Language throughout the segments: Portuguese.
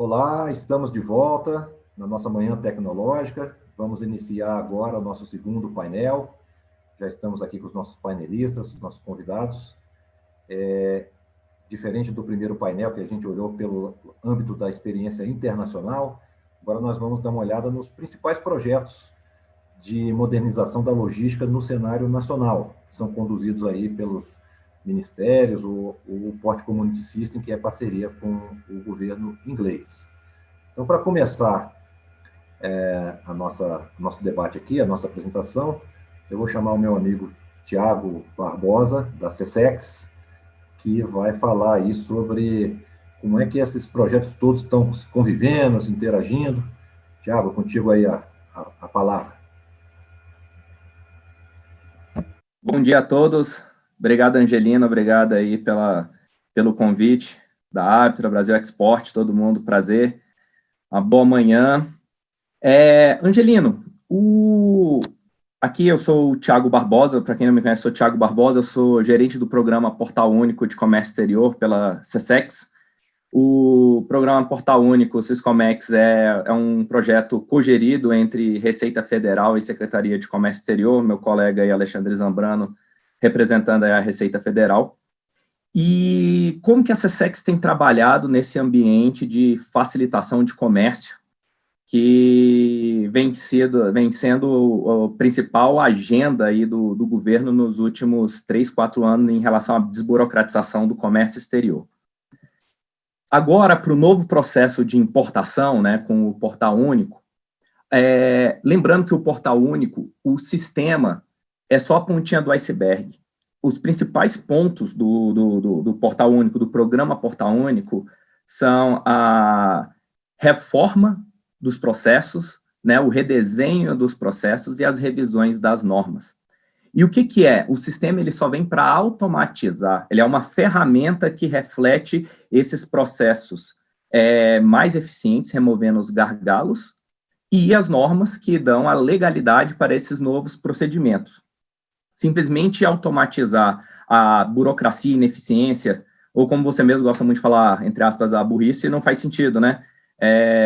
Olá, estamos de volta na nossa manhã tecnológica. Vamos iniciar agora o nosso segundo painel. Já estamos aqui com os nossos painelistas, os nossos convidados. Diferente do primeiro painel, que a gente olhou pelo âmbito da experiência internacional, agora nós vamos dar uma olhada nos principais projetos de modernização da logística no cenário nacional, que são conduzidos aí pelos ministérios, o Port Community System, que é parceria com o governo inglês. Então, para começar nosso debate aqui, a nossa apresentação, eu vou chamar o meu amigo Tiago Barbosa, da CSEX, que vai falar aí sobre como é que esses projetos todos estão convivendo, se interagindo. Tiago, contigo aí a palavra. Bom dia a todos. Obrigado, Angelina. Obrigado aí pelo convite da Aptra, Brasil Export, todo mundo. Prazer. Uma boa manhã. Angelino, aqui eu sou o Tiago Barbosa. Para quem não me conhece, sou o Tiago Barbosa. Eu sou gerente do programa Portal Único de Comércio Exterior pela CSEX. O programa Portal Único, Syscomex, é um projeto cogerido entre Receita Federal e Secretaria de Comércio Exterior, meu colega aí, Alexandre Zambrano, representando a Receita Federal. E como que a CSEX tem trabalhado nesse ambiente de facilitação de comércio, que vem sendo a principal agenda aí do governo nos últimos 3, 4 anos em relação à desburocratização do comércio exterior. Agora, para o novo processo de importação, né, com o Portal Único, lembrando que o Portal Único, o sistema é só a pontinha do iceberg. Os principais pontos do Portal Único, do programa Portal Único, são a reforma dos processos, né, o redesenho dos processos e as revisões das normas. E o que é? O sistema ele só vem para automatizar, ele é uma ferramenta que reflete esses processos mais eficientes, removendo os gargalos, e as normas que dão a legalidade para esses novos procedimentos. Simplesmente automatizar a burocracia e ineficiência, ou como você mesmo gosta muito de falar, entre aspas, a burrice, não faz sentido, né?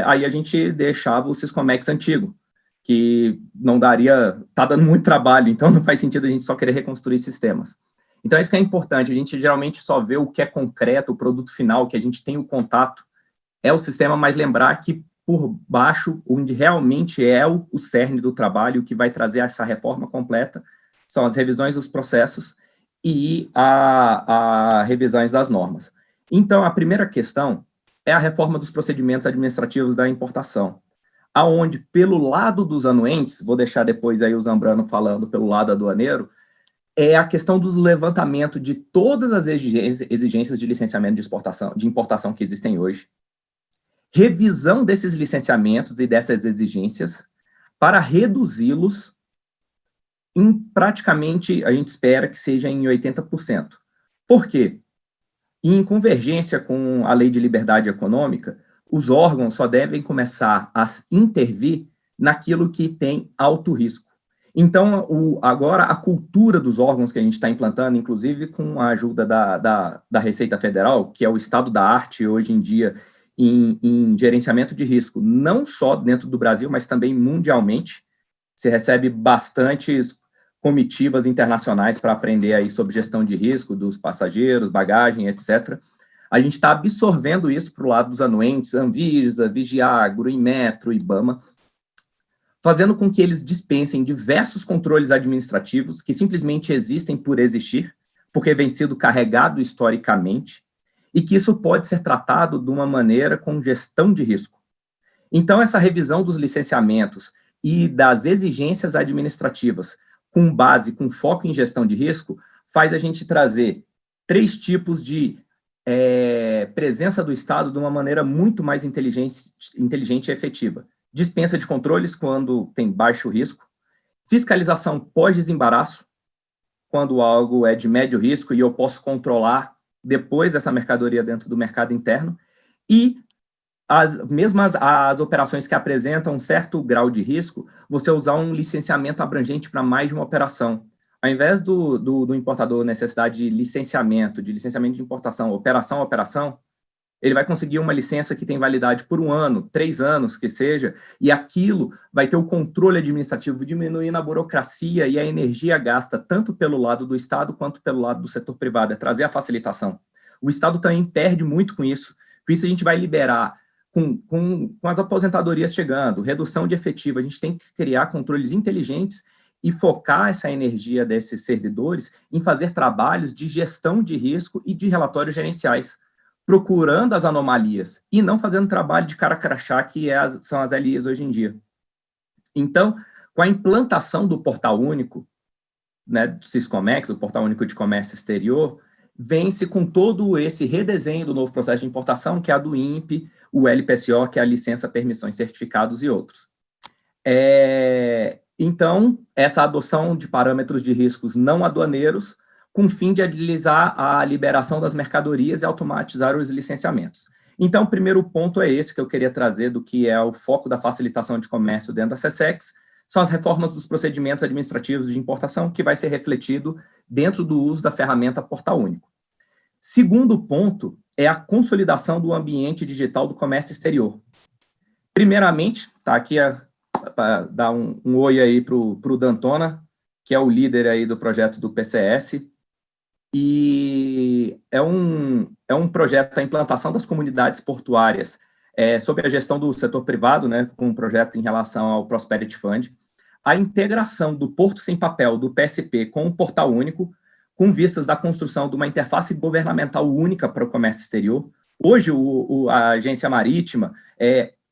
Aí a gente deixava o Syscomex antigo, que não daria, está dando muito trabalho, então não faz sentido a gente só querer reconstruir sistemas. Então, isso que é importante, a gente geralmente só vê o que é concreto, o produto final, que a gente tem o contato, é o sistema, mas lembrar que por baixo, onde realmente é o cerne do trabalho, o que vai trazer essa reforma completa, são as revisões dos processos e a revisões das normas. Então, a primeira questão é a reforma dos procedimentos administrativos da importação, aonde, pelo lado dos anuentes, vou deixar depois aí o Zambrano falando pelo lado aduaneiro, é a questão do levantamento de todas as exigências de licenciamento de importação que existem hoje, revisão desses licenciamentos e dessas exigências para reduzi-los em praticamente, a gente espera que seja em 80%. Por quê? Em convergência com a Lei de Liberdade Econômica, os órgãos só devem começar a intervir naquilo que tem alto risco. Então, agora, a cultura dos órgãos que a gente está implantando, inclusive com a ajuda da Receita Federal, que é o estado da arte hoje em dia em gerenciamento de risco, não só dentro do Brasil, mas também mundialmente. Se recebe bastantes comitivas internacionais para aprender aí sobre gestão de risco dos passageiros, bagagem, etc. A gente está absorvendo isso para o lado dos anuentes, Anvisa, Vigiagro, Inmetro, IBAMA, fazendo com que eles dispensem diversos controles administrativos que simplesmente existem por existir, porque vem sido carregado historicamente, e que isso pode ser tratado de uma maneira com gestão de risco. Então, essa revisão dos licenciamentos e das exigências administrativas, com base, com foco em gestão de risco, faz a gente trazer 3 tipos de presença do Estado de uma maneira muito mais inteligente e efetiva. Dispensa de controles quando tem baixo risco, fiscalização pós-desembaraço, quando algo é de médio risco e eu posso controlar depois essa mercadoria dentro do mercado interno, e as operações que apresentam um certo grau de risco, você usar um licenciamento abrangente para mais de uma operação. Ao invés do importador necessidade de licenciamento de importação, operação a operação, Ele vai conseguir uma licença que tem validade por 1 ano, 3 anos, que seja, e aquilo vai ter o controle administrativo, diminuindo a burocracia e a energia gasta tanto pelo lado do Estado quanto pelo lado do setor privado, é trazer a facilitação. O Estado também perde muito com isso. Com isso a gente vai liberar, com as aposentadorias chegando, redução de efetivo, a gente tem que criar controles inteligentes e focar essa energia desses servidores em fazer trabalhos de gestão de risco e de relatórios gerenciais, procurando as anomalias e não fazendo trabalho de cara crachá, que são as LIs hoje em dia. Então, com a implantação do Portal Único, né, do Siscomex, o Portal Único de Comércio Exterior, vem-se com todo esse redesenho do novo processo de importação, que é a do INPE, o LPSO, que é a licença, permissões, certificados e outros. Então, essa adoção de parâmetros de riscos não aduaneiros, com o fim de agilizar a liberação das mercadorias e automatizar os licenciamentos. Então, o primeiro ponto é esse que eu queria trazer do que é o foco da facilitação de comércio dentro da SESEX, são as reformas dos procedimentos administrativos de importação, que vai ser refletido dentro do uso da ferramenta Portal Único. Segundo ponto é a consolidação do ambiente digital do comércio exterior. Primeiramente, está aqui para dar um oi aí para o Dantona, que é o líder aí do projeto do PCS, e é um projeto, a implantação das comunidades portuárias, sob a gestão do setor privado, né, com um projeto em relação ao Prosperity Fund, a integração do Porto Sem Papel, do PSP, com o Portal Único, com vistas da construção de uma interface governamental única para o comércio exterior. Hoje, a agência marítima,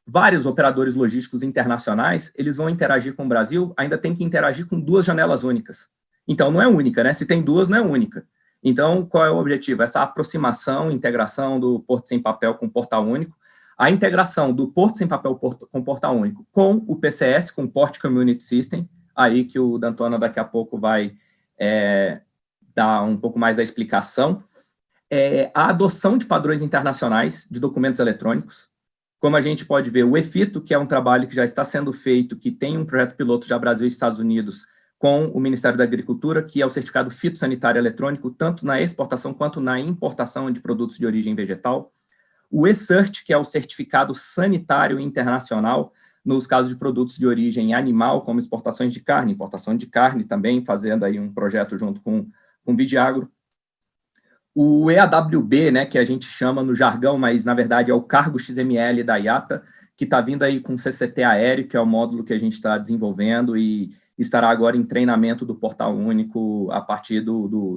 vários operadores logísticos internacionais, eles vão interagir com o Brasil, ainda tem que interagir com 2 janelas únicas. Então, não é única, né? Se tem 2, não é única. Então, qual é o objetivo? Essa aproximação, integração do Porto Sem Papel com o Portal Único, a integração do Porto Sem Papel com o Portal Único com o PCS, com o Port Community System, aí que o Dantona daqui a pouco vai dar um pouco mais da explicação, a adoção de padrões internacionais de documentos eletrônicos. Como a gente pode ver, o EFITO, que é um trabalho que já está sendo feito, que tem um projeto piloto já Brasil e Estados Unidos, com o Ministério da Agricultura, que é o certificado fitossanitário eletrônico, tanto na exportação quanto na importação de produtos de origem vegetal. O eCert, que é o certificado sanitário internacional, nos casos de produtos de origem animal, como exportações de carne, importação de carne também, fazendo aí um projeto junto com o Vidiagro. O EAWB, né, que a gente chama no jargão, mas na verdade é o cargo XML da IATA, que está vindo aí com o CCT aéreo, que é o módulo que a gente está desenvolvendo e estará agora em treinamento do Portal Único a partir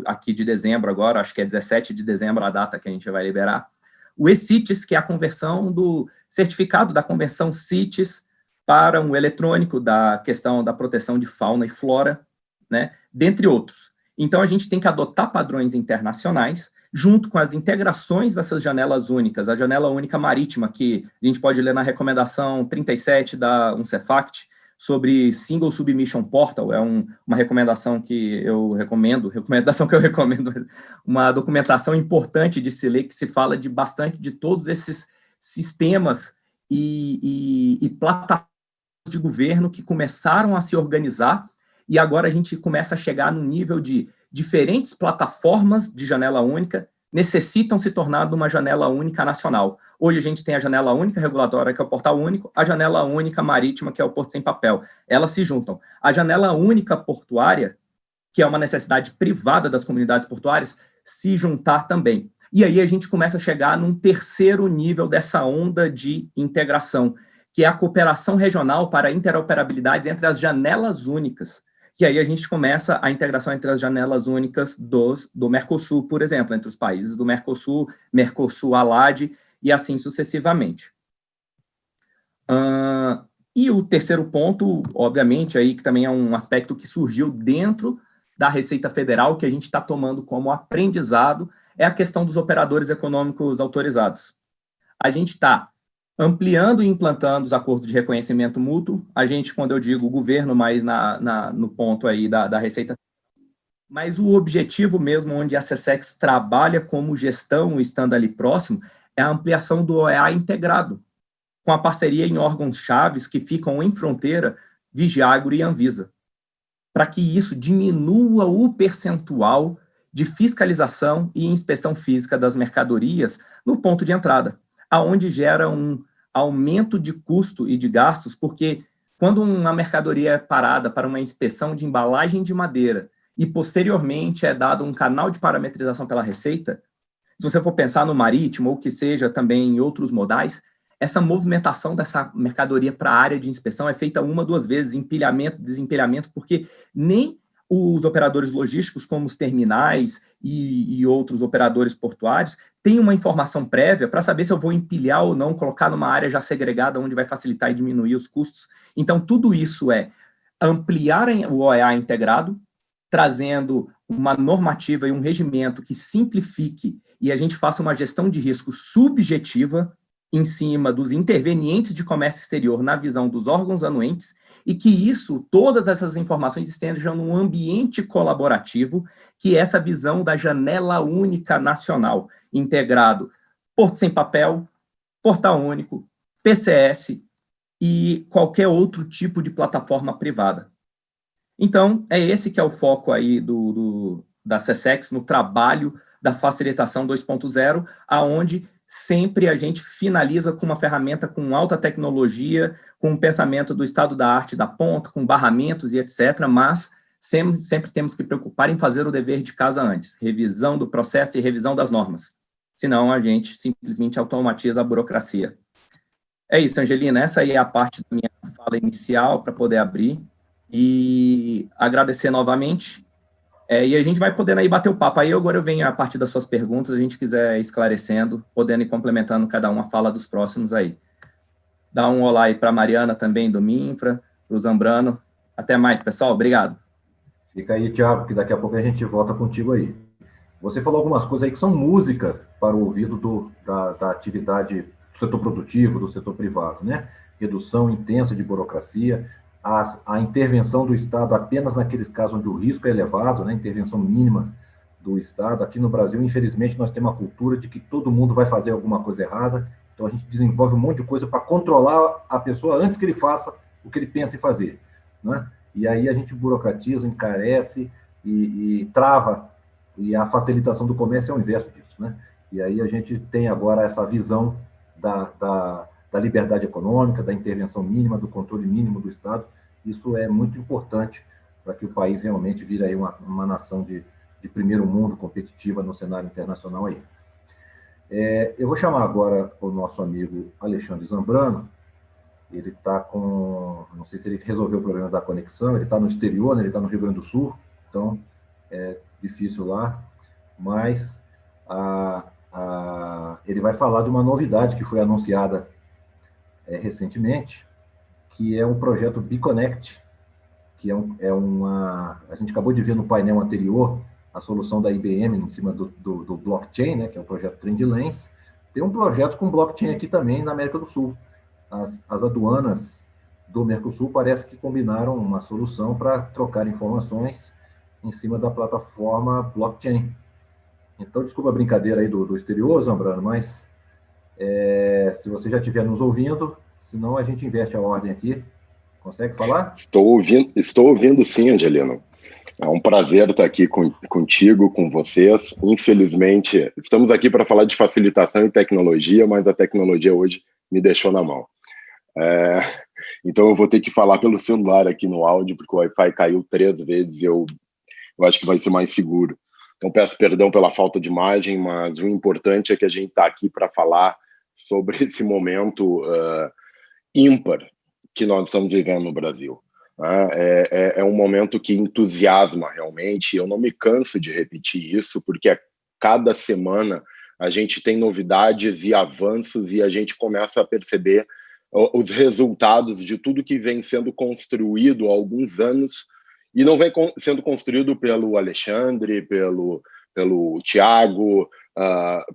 aqui de dezembro agora, acho que é 17 de dezembro a data que a gente vai liberar. O eCITES, que é a conversão do certificado da conversão CITES para um eletrônico da questão da proteção de fauna e flora, né, dentre outros. Então, a gente tem que adotar padrões internacionais, junto com as integrações dessas janelas únicas, a janela única marítima, que a gente pode ler na recomendação 37 da UNCEFACT, sobre Single Submission Portal, é uma recomendação que eu recomendo, uma documentação importante de se ler, que se fala de bastante de todos esses sistemas e plataformas de governo que começaram a se organizar, e agora a gente começa a chegar no nível de diferentes plataformas de janela única necessitam se tornar uma janela única nacional. Hoje a gente tem a janela única regulatória, que é o Portal Único, a janela única marítima, que é o Porto Sem Papel. Elas se juntam. A janela única portuária, que é uma necessidade privada das comunidades portuárias, se juntar também. E aí a gente começa a chegar num terceiro nível dessa onda de integração, que é a cooperação regional para interoperabilidade entre as janelas únicas. Que aí a gente começa a integração entre as janelas únicas do Mercosul, por exemplo, entre os países do Mercosul, Mercosul-ALAD e assim sucessivamente. E o terceiro ponto, obviamente, aí que também é um aspecto que surgiu dentro da Receita Federal, que a gente está tomando como aprendizado, é a questão dos operadores econômicos autorizados. A gente está ampliando e implantando os acordos de reconhecimento mútuo, a gente, quando eu digo governo, mas no ponto aí da Receita, mas o objetivo mesmo, onde a SESEX trabalha como gestão, estando ali próximo, é a ampliação do OEA integrado, com a parceria em órgãos chaves que ficam em fronteira, Vigiagro e Anvisa, para que isso diminua o percentual de fiscalização e inspeção física das mercadorias no ponto de entrada, aonde gera um aumento de custo e de gastos, porque quando uma mercadoria é parada para uma inspeção de embalagem de madeira e posteriormente é dado um canal de parametrização pela Receita, se você for pensar no marítimo ou que seja também em outros modais, essa movimentação dessa mercadoria para a área de inspeção é feita 1, 2 vezes, empilhamento, desempilhamento, porque nem os operadores logísticos, como os terminais e outros operadores portuários, têm uma informação prévia para saber se eu vou empilhar ou não, colocar numa área já segregada, onde vai facilitar e diminuir os custos. Então, tudo isso é ampliar o OEA integrado, trazendo uma normativa e um regimento que simplifique e a gente faça uma gestão de risco subjetiva em cima dos intervenientes de comércio exterior na visão dos órgãos anuentes e que isso, todas essas informações estejam num ambiente colaborativo, que é essa visão da janela única nacional, integrado Porto Sem Papel, Portal Único, PCS e qualquer outro tipo de plataforma privada. Então, é esse que é o foco aí da SESEX no trabalho da facilitação 2.0, aonde sempre a gente finaliza com uma ferramenta com alta tecnologia, com um pensamento do estado da arte da ponta, com barramentos e etc., mas sempre temos que preocupar em fazer o dever de casa antes, revisão do processo e revisão das normas. Senão, a gente simplesmente automatiza a burocracia. É isso, Angelina, essa aí é a parte da minha fala inicial para poder abrir e agradecer novamente. E a gente vai podendo aí bater o papo. Aí agora eu venho a partir das suas perguntas, a gente quiser esclarecendo, podendo ir complementando cada uma fala dos próximos aí. Dá um olá aí para a Mariana também, do Minfra, para o Zambrano. Até mais, pessoal. Obrigado. Fica aí, Thiago, que daqui a pouco a gente volta contigo aí. Você falou algumas coisas aí que são música para o ouvido da atividade do setor produtivo, do setor privado, né? Redução intensa de burocracia, a intervenção do Estado apenas naqueles casos onde o risco é elevado, né? Intervenção mínima do Estado. Aqui no Brasil, infelizmente, nós temos uma cultura de que todo mundo vai fazer alguma coisa errada, então a gente desenvolve um monte de coisa para controlar a pessoa antes que ele faça o que ele pensa em fazer, né? E aí a gente burocratiza, encarece e trava, e a facilitação do comércio é o inverso disso, né? E aí a gente tem agora essa visão da liberdade econômica, da intervenção mínima, do controle mínimo do Estado. Isso é muito importante para que o país realmente vire aí uma nação de primeiro mundo, competitiva no cenário internacional aí. Eu vou chamar agora o nosso amigo Alexandre Zambrano. Ele está com... não sei se ele resolveu o problema da conexão, ele está no exterior, né? Ele está no Rio Grande do Sul, então é difícil lá, mas ele vai falar de uma novidade que foi anunciada recentemente, que é um projeto BeConnect, que a gente acabou de ver no painel anterior a solução da IBM em cima do blockchain, né, que é o projeto TrendLens. Tem um projeto com blockchain aqui também na América do Sul. As aduanas do Mercosul parece que combinaram uma solução para trocar informações em cima da plataforma blockchain. Então, desculpa a brincadeira aí do exterior, Zambrano, mas se você já estiver nos ouvindo, senão a gente inverte a ordem aqui. Consegue falar? Estou ouvindo sim, Angelino. É um prazer estar aqui contigo, com vocês. Infelizmente, estamos aqui para falar de facilitação e tecnologia, mas a tecnologia hoje me deixou na mão. Então eu vou ter que falar pelo celular aqui no áudio, porque o Wi-Fi caiu 3 vezes e eu acho que vai ser mais seguro. Então peço perdão pela falta de imagem, mas o importante é que a gente está aqui para falar sobre esse momento ímpar que nós estamos vivendo no Brasil. É um momento que entusiasma realmente. Eu não me canso de repetir isso, porque a cada semana a gente tem novidades e avanços e a gente começa a perceber os resultados de tudo que vem sendo construído há alguns anos e não vem sendo construído pelo Alexandre, pelo Thiago,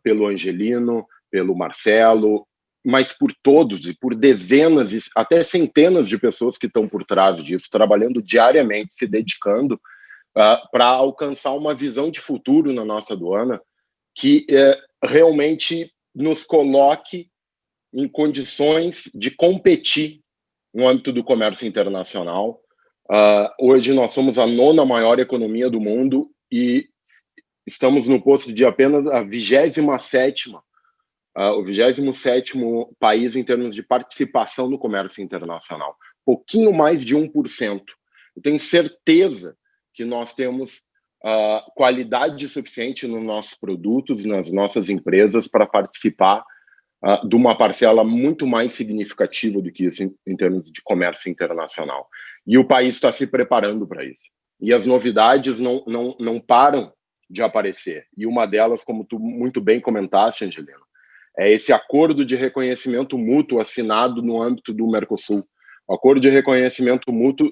pelo Angelino, pelo Marcelo, mas por todos e por dezenas e até centenas de pessoas que estão por trás disso, trabalhando diariamente, se dedicando para alcançar uma visão de futuro na nossa aduana que realmente nos coloque em condições de competir no âmbito do comércio internacional. Hoje nós somos a 9ª maior economia do mundo e estamos no posto de apenas a 27ª, o 27º país em termos de participação no comércio internacional. Pouquinho mais de 1%. Eu tenho certeza que nós temos qualidade suficiente nos nossos produtos, nas nossas empresas, para participar de uma parcela muito mais significativa do que isso em termos de comércio internacional. E o país está se preparando para isso. E as novidades não param de aparecer. E uma delas, como tu muito bem comentaste, Angelino, é esse acordo de reconhecimento mútuo assinado no âmbito do Mercosul. O acordo de reconhecimento mútuo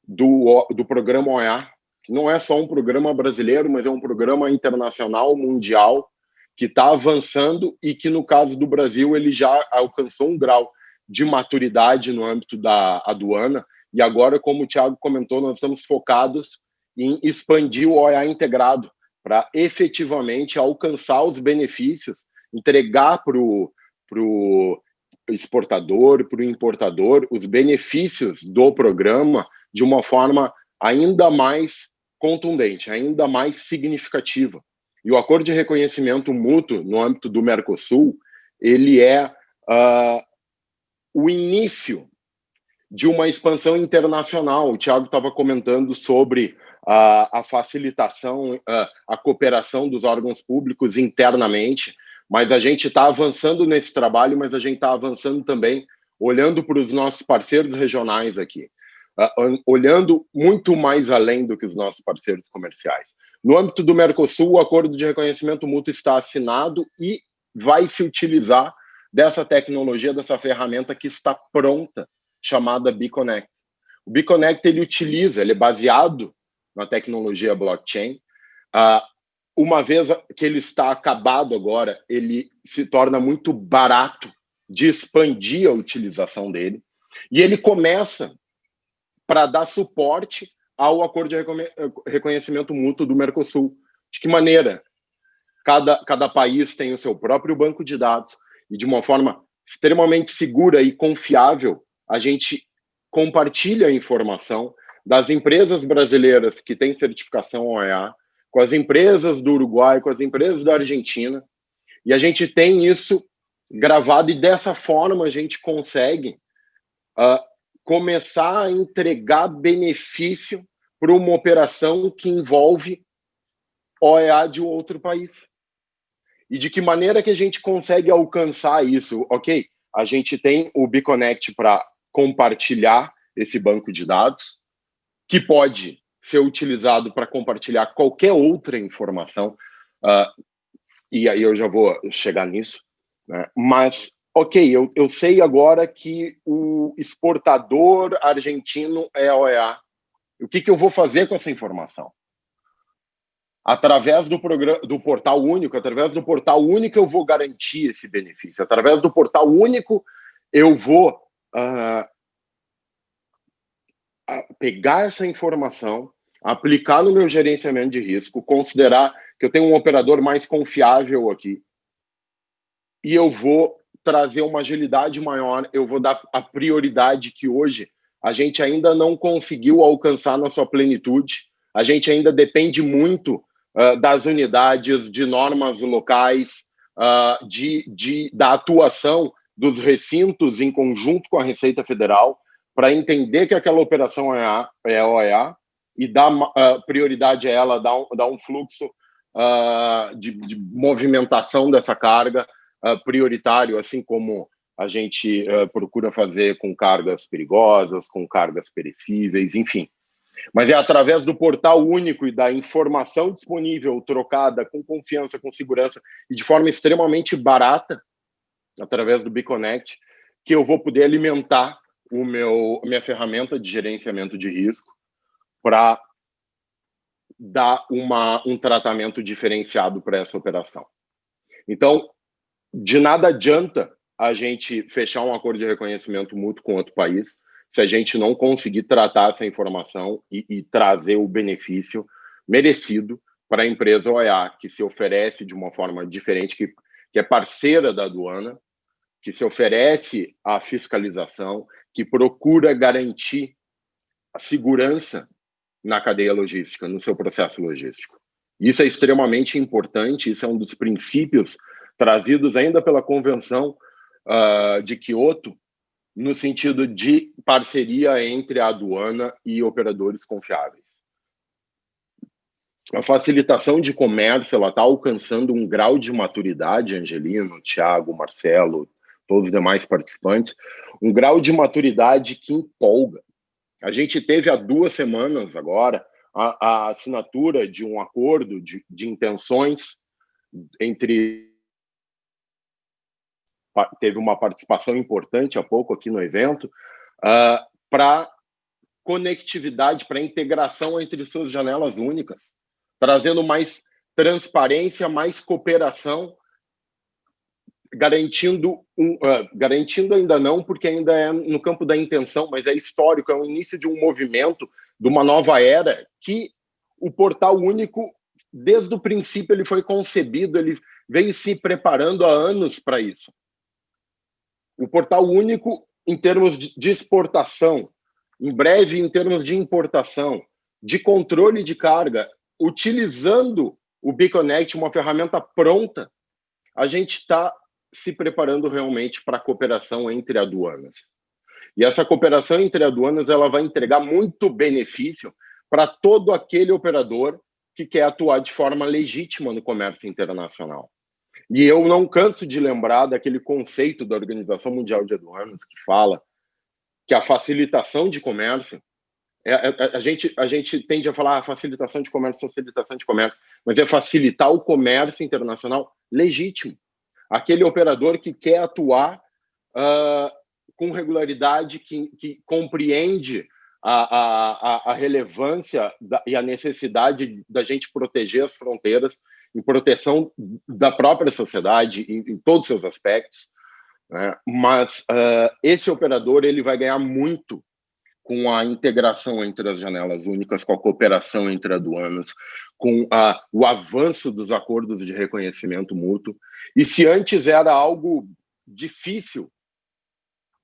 do programa OEA, que não é só um programa brasileiro, mas é um programa internacional, mundial, que está avançando e que, no caso do Brasil, ele já alcançou um grau de maturidade no âmbito da aduana. E agora, como o Thiago comentou, nós estamos focados em expandir o OEA integrado para efetivamente alcançar os benefícios, entregar para o exportador, para o importador, os benefícios do programa de uma forma ainda mais contundente, ainda mais significativa. E o acordo de reconhecimento mútuo no âmbito do Mercosul, ele é o início de uma expansão internacional. O Thiago estava comentando sobre a facilitação, a cooperação dos órgãos públicos internamente, mas a gente está avançando nesse trabalho, mas a gente está avançando também olhando para os nossos parceiros regionais aqui, olhando muito mais além do que os nossos parceiros comerciais. No âmbito do Mercosul, o acordo de reconhecimento mútuo está assinado e vai se utilizar dessa tecnologia, dessa ferramenta que está pronta, chamada BeConnect. O BeConnect, ele é baseado na tecnologia blockchain. Uma vez que ele está acabado agora, ele se torna muito barato de expandir a utilização dele. E ele começa para dar suporte ao acordo de reconhecimento mútuo do Mercosul. De que maneira? Cada país tem o seu próprio banco de dados e, de uma forma extremamente segura e confiável, a gente compartilha a informação das empresas brasileiras que têm certificação OEA com as empresas do Uruguai, com as empresas da Argentina, e a gente tem isso gravado, e dessa forma a gente consegue começar a entregar benefício para uma operação que envolve OEA de outro país. E de que maneira que a gente consegue alcançar isso? Ok, a gente tem o BeConnect para compartilhar esse banco de dados, que pode ser utilizado para compartilhar qualquer outra informação, e aí eu já vou chegar nisso, né? Mas, ok, eu sei agora que o exportador argentino é a OEA. O que eu vou fazer com essa informação? Através do portal único, eu vou garantir esse benefício. Através do portal único, eu vou pegar essa informação, aplicar no meu gerenciamento de risco, considerar que eu tenho um operador mais confiável aqui, e eu vou trazer uma agilidade maior, eu vou dar a prioridade que hoje a gente ainda não conseguiu alcançar na sua plenitude. A gente ainda depende muito das unidades, de normas locais, da atuação dos recintos em conjunto com a Receita Federal, para entender que aquela operação é OEA e dar prioridade a ela, dar um fluxo de movimentação dessa carga prioritário, assim como a gente procura fazer com cargas perigosas, com cargas perecíveis, enfim. Mas é através do portal único e da informação disponível, trocada com confiança, com segurança e de forma extremamente barata, através do BeConnect, que eu vou poder alimentar minha ferramenta de gerenciamento de risco para dar um tratamento diferenciado para essa operação. Então, de nada adianta a gente fechar um acordo de reconhecimento mútuo com outro país se a gente não conseguir tratar essa informação e trazer o benefício merecido para a empresa OEA, que se oferece de uma forma diferente, que é parceira da aduana, que se oferece à fiscalização, que procura garantir a segurança na cadeia logística, no seu processo logístico. Isso é extremamente importante, isso é um dos princípios trazidos ainda pela Convenção de Quioto, no sentido de parceria entre a aduana e operadores confiáveis. A facilitação de comércio está alcançando um grau de maturidade, Angelino, Thiago, Marcelo, todos os demais participantes, um grau de maturidade que empolga. A gente teve há 2 semanas agora a assinatura de um acordo de intenções entre... Teve uma participação importante há pouco aqui no evento, para conectividade, para integração entre suas janelas únicas, trazendo mais transparência, mais cooperação, garantindo ainda não, porque ainda é no campo da intenção, mas é histórico, é o início de um movimento, de uma nova era, que o Portal Único, desde o princípio, ele foi concebido, ele veio se preparando há anos para isso. O Portal Único, em termos de exportação, em breve, em termos de importação, de controle de carga, utilizando o BeConnect, uma ferramenta pronta, a gente está se preparando realmente para a cooperação entre aduanas. E essa cooperação entre aduanas ela vai entregar muito benefício para todo aquele operador que quer atuar de forma legítima no comércio internacional. E eu não canso de lembrar daquele conceito da Organização Mundial de Aduanas que fala que a facilitação de comércio, a gente tende a falar facilitação de comércio, mas é facilitar o comércio internacional legítimo. Aquele operador que quer atuar com regularidade, que compreende a relevância e a necessidade da gente proteger as fronteiras em proteção da própria sociedade, em todos os seus aspectos, né? Mas esse operador ele vai ganhar muito com a integração entre as janelas únicas, com a cooperação entre aduanas, com o avanço dos acordos de reconhecimento mútuo. E se antes era algo difícil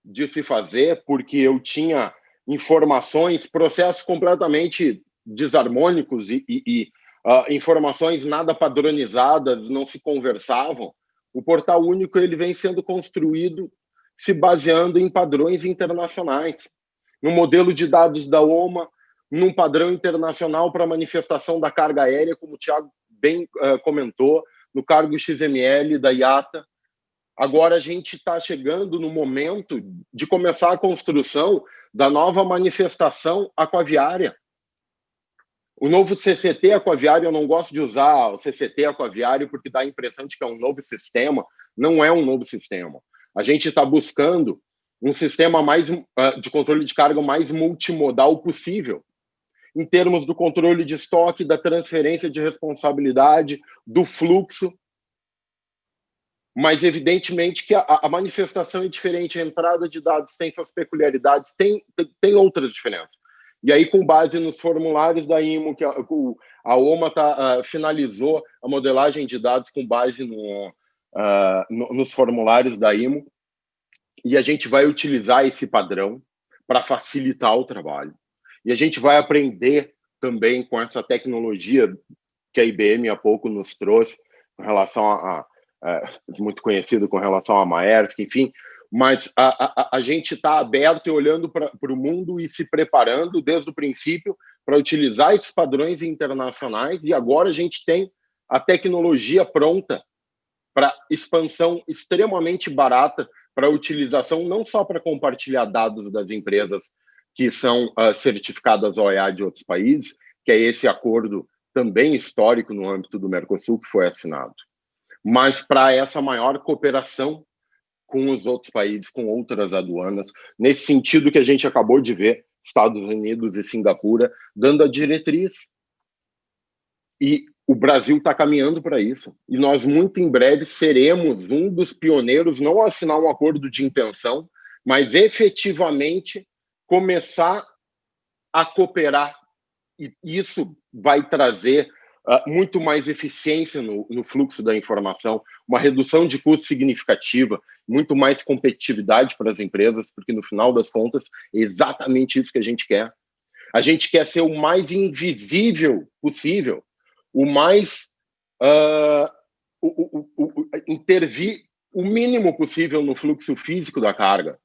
de se fazer, porque eu tinha informações, processos completamente desarmônicos e informações nada padronizadas, não se conversavam, o Portal Único ele vem sendo construído se baseando em padrões internacionais, no modelo de dados da OMA, num padrão internacional para manifestação da carga aérea, como o Thiago bem comentou, no cargo XML da IATA. Agora a gente está chegando no momento de começar a construção da nova manifestação aquaviária. O novo CCT aquaviário, eu não gosto de usar o CCT aquaviário porque dá a impressão de que é um novo sistema. Não é um novo sistema. A gente está buscando um sistema mais de controle de carga mais multimodal possível, em termos do controle de estoque, da transferência de responsabilidade, do fluxo. Mas, evidentemente, que a manifestação é diferente, a entrada de dados tem suas peculiaridades, tem outras diferenças. E aí, com base nos formulários da IMO, que a OMA finalizou a modelagem de dados com base nos formulários da IMO, e a gente vai utilizar esse padrão para facilitar o trabalho. E a gente vai aprender também com essa tecnologia que a IBM há pouco nos trouxe, com relação muito conhecido com relação à Maersk, enfim, mas a gente está aberto e olhando para o mundo e se preparando desde o princípio para utilizar esses padrões internacionais, e agora a gente tem a tecnologia pronta para expansão extremamente barata, para utilização não só para compartilhar dados das empresas que são certificadas OEA de outros países, que é esse acordo também histórico no âmbito do Mercosul que foi assinado, mas para essa maior cooperação com os outros países, com outras aduanas, nesse sentido que a gente acabou de ver Estados Unidos e Singapura dando a diretriz. E o Brasil está caminhando para isso. E nós, muito em breve, seremos um dos pioneiros, não a assinar um acordo de intenção, mas efetivamente começar a cooperar. E isso vai trazer muito mais eficiência no fluxo da informação, uma redução de custo significativa, muito mais competitividade para as empresas, porque no final das contas é exatamente isso que a gente quer. A gente quer ser o mais invisível possível, o mais intervir o mínimo possível no fluxo físico da carga,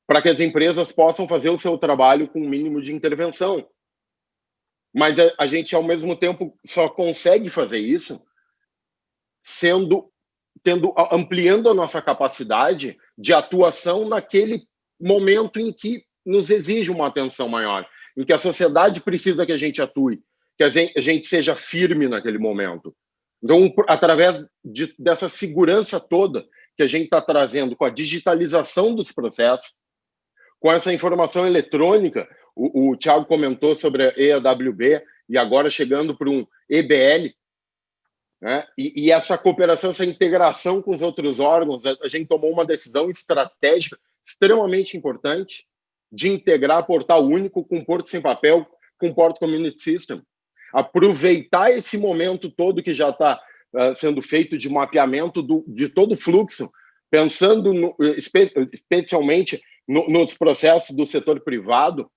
para que as empresas possam fazer o seu trabalho com o mínimo de intervenção. Mas a gente, ao mesmo tempo, só consegue fazer isso ampliando a nossa capacidade de atuação naquele momento em que nos exige uma atenção maior, em que a sociedade precisa que a gente atue, que a gente seja firme naquele momento. Então, através dessa segurança toda que a gente está trazendo com a digitalização dos processos, com essa informação eletrônica, o Thiago comentou sobre a EAWB, e agora chegando para um EBL, né? E essa cooperação, essa integração com os outros órgãos, a gente tomou uma decisão estratégica extremamente importante de integrar Portal Único com Porto Sem Papel, com Porto Community System. Aproveitar esse momento todo que já está sendo feito de mapeamento de todo o fluxo, pensando especialmente nos processos do setor privado,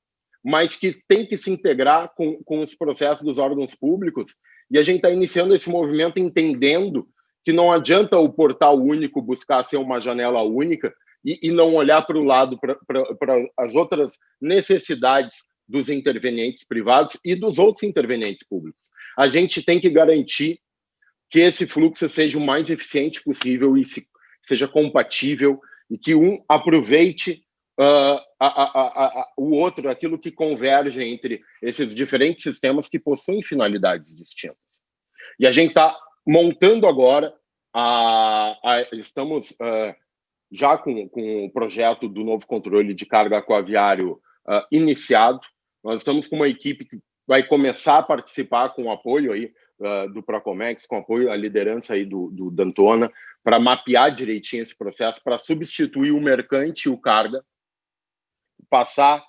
mas que tem que se integrar com os processos dos órgãos públicos. E a gente está iniciando esse movimento entendendo que não adianta o Portal Único buscar ser uma janela única e não olhar para o lado, para as outras necessidades dos intervenientes privados e dos outros intervenientes públicos. A gente tem que garantir que esse fluxo seja o mais eficiente possível e seja compatível, e que um aproveite o outro, aquilo que converge entre esses diferentes sistemas que possuem finalidades distintas. E a gente está montando agora, estamos já com o projeto do novo controle de carga aquaviário iniciado. Nós estamos com uma equipe que vai começar a participar com o apoio aí do Procomex, com apoio à liderança aí do Dantona, para mapear direitinho esse processo, para substituir o mercante e o carga, passar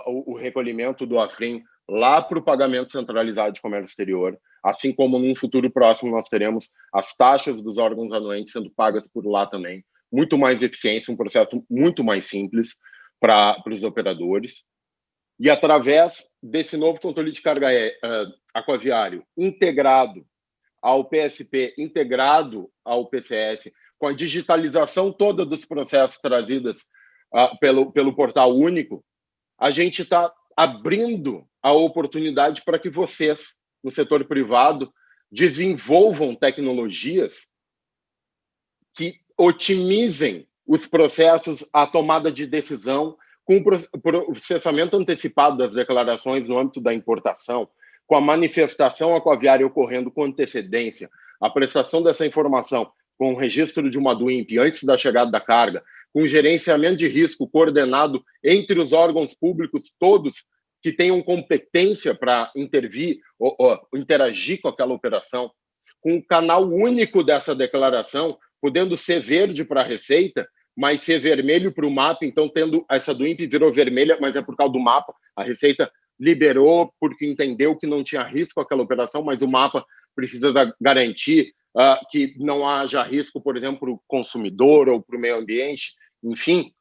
o recolhimento do AFRIM lá para o pagamento centralizado de comércio exterior, assim como num futuro próximo nós teremos as taxas dos órgãos anuentes sendo pagas por lá também, muito mais eficiência, um processo muito mais simples para os operadores. E através desse novo controle de carga aquaviário integrado ao PSP, integrado ao PCS, com a digitalização toda dos processos trazidos pelo Portal Único, a gente está abrindo a oportunidade para que vocês, no setor privado, desenvolvam tecnologias que otimizem os processos, a tomada de decisão, com o processamento antecipado das declarações no âmbito da importação, com a manifestação aquaviária ocorrendo com antecedência, a prestação dessa informação com o registro de uma DUIMP antes da chegada da carga, com gerenciamento de risco coordenado entre os órgãos públicos todos que tenham competência para intervir ou interagir com aquela operação, com um canal único dessa declaração, podendo ser verde para a Receita, mas ser vermelho para o mapa. Então, tendo essa DUIMP virou vermelha, mas é por causa do mapa. A Receita liberou porque entendeu que não tinha risco aquela operação, mas o mapa precisa garantir que não haja risco, por exemplo, para o consumidor ou para o meio ambiente. Enfim,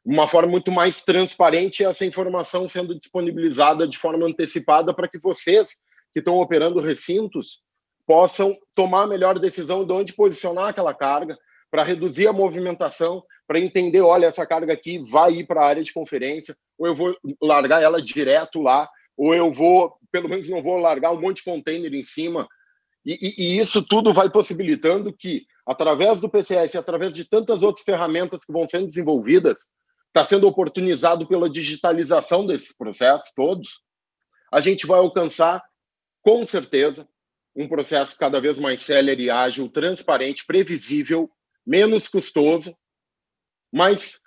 uma forma muito mais transparente, essa informação sendo disponibilizada de forma antecipada para que vocês que estão operando recintos possam tomar a melhor decisão de onde posicionar aquela carga, para reduzir a movimentação, para entender, olha, essa carga aqui vai ir para a área de conferência, ou eu vou largar ela direto lá, ou eu vou, pelo menos não vou largar um monte de container em cima. E isso tudo vai possibilitando que, através do PCS, através de tantas outras ferramentas que vão sendo desenvolvidas, está sendo oportunizado pela digitalização desses processos todos, a gente vai alcançar, com certeza, um processo cada vez mais célere, ágil, transparente, previsível, menos custoso, mas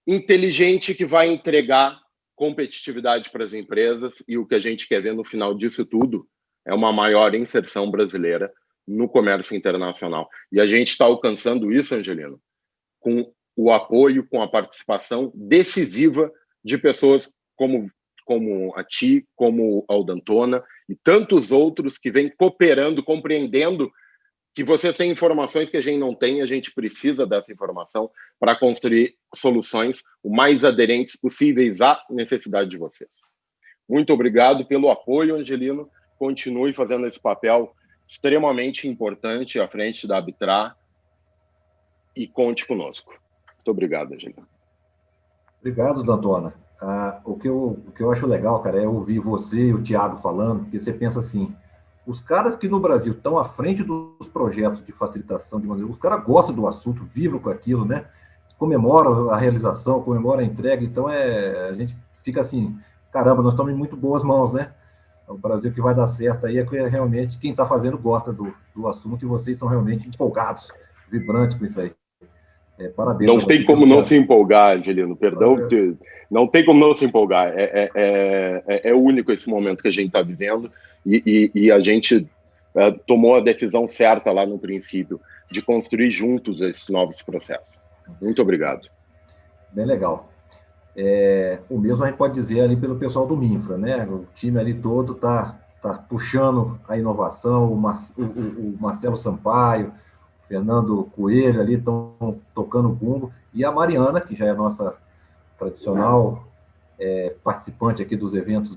inteligente, que vai entregar competitividade para as empresas. E o que a gente quer ver no final disso tudo é uma maior inserção brasileira no comércio internacional. E a gente está alcançando isso, Angelino, com o apoio, com a participação decisiva de pessoas como a ti, como a Dantona e tantos outros que vêm cooperando, compreendendo que vocês têm informações que a gente não tem, a gente precisa dessa informação para construir soluções o mais aderentes possíveis à necessidade de vocês. Muito obrigado pelo apoio, Angelino, continue fazendo esse papel extremamente importante à frente da Arbitrar e conte conosco. Muito obrigado, Angelina. Obrigado, Dantona. O que eu acho legal, cara, é ouvir você e o Thiago falando, porque você pensa assim, os caras que no Brasil estão à frente dos projetos de facilitação, os caras gostam do assunto, vibram com aquilo, né? Comemoram a realização, comemoram a entrega, então a gente fica assim, caramba, nós estamos em muito boas mãos, né? O Brasil que vai dar certo aí é realmente quem está fazendo gosta do assunto e vocês são realmente empolgados, vibrantes com isso aí. Parabéns. Não tem como não se empolgar, Angelino, perdão, não tem como não se empolgar. É único esse momento que a gente está vivendo e a gente tomou a decisão certa lá no princípio de construir juntos esses novos processos. Muito obrigado. Bem legal. O mesmo a gente pode dizer ali pelo pessoal do Minfra, né? O time ali todo está puxando a inovação, o Marcelo Sampaio, Fernando Coelho ali estão tocando o bumbo, e a Mariana, que já é nossa tradicional participante aqui dos eventos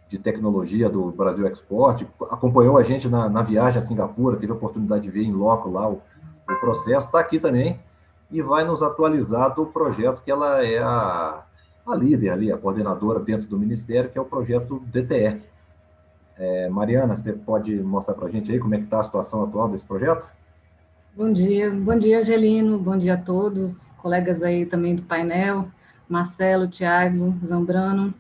de tecnologia do Brasil Export, acompanhou a gente na viagem a Singapura, teve a oportunidade de ver em loco lá o processo, está aqui também, e vai nos atualizar do projeto que ela é a líder ali, a coordenadora dentro do Ministério, que é o projeto DTE. Mariana, você pode mostrar para a gente aí como é que está a situação atual desse projeto? Bom dia, Angelino, bom dia a todos, colegas aí também do painel, Marcelo, Thiago, Zambrano.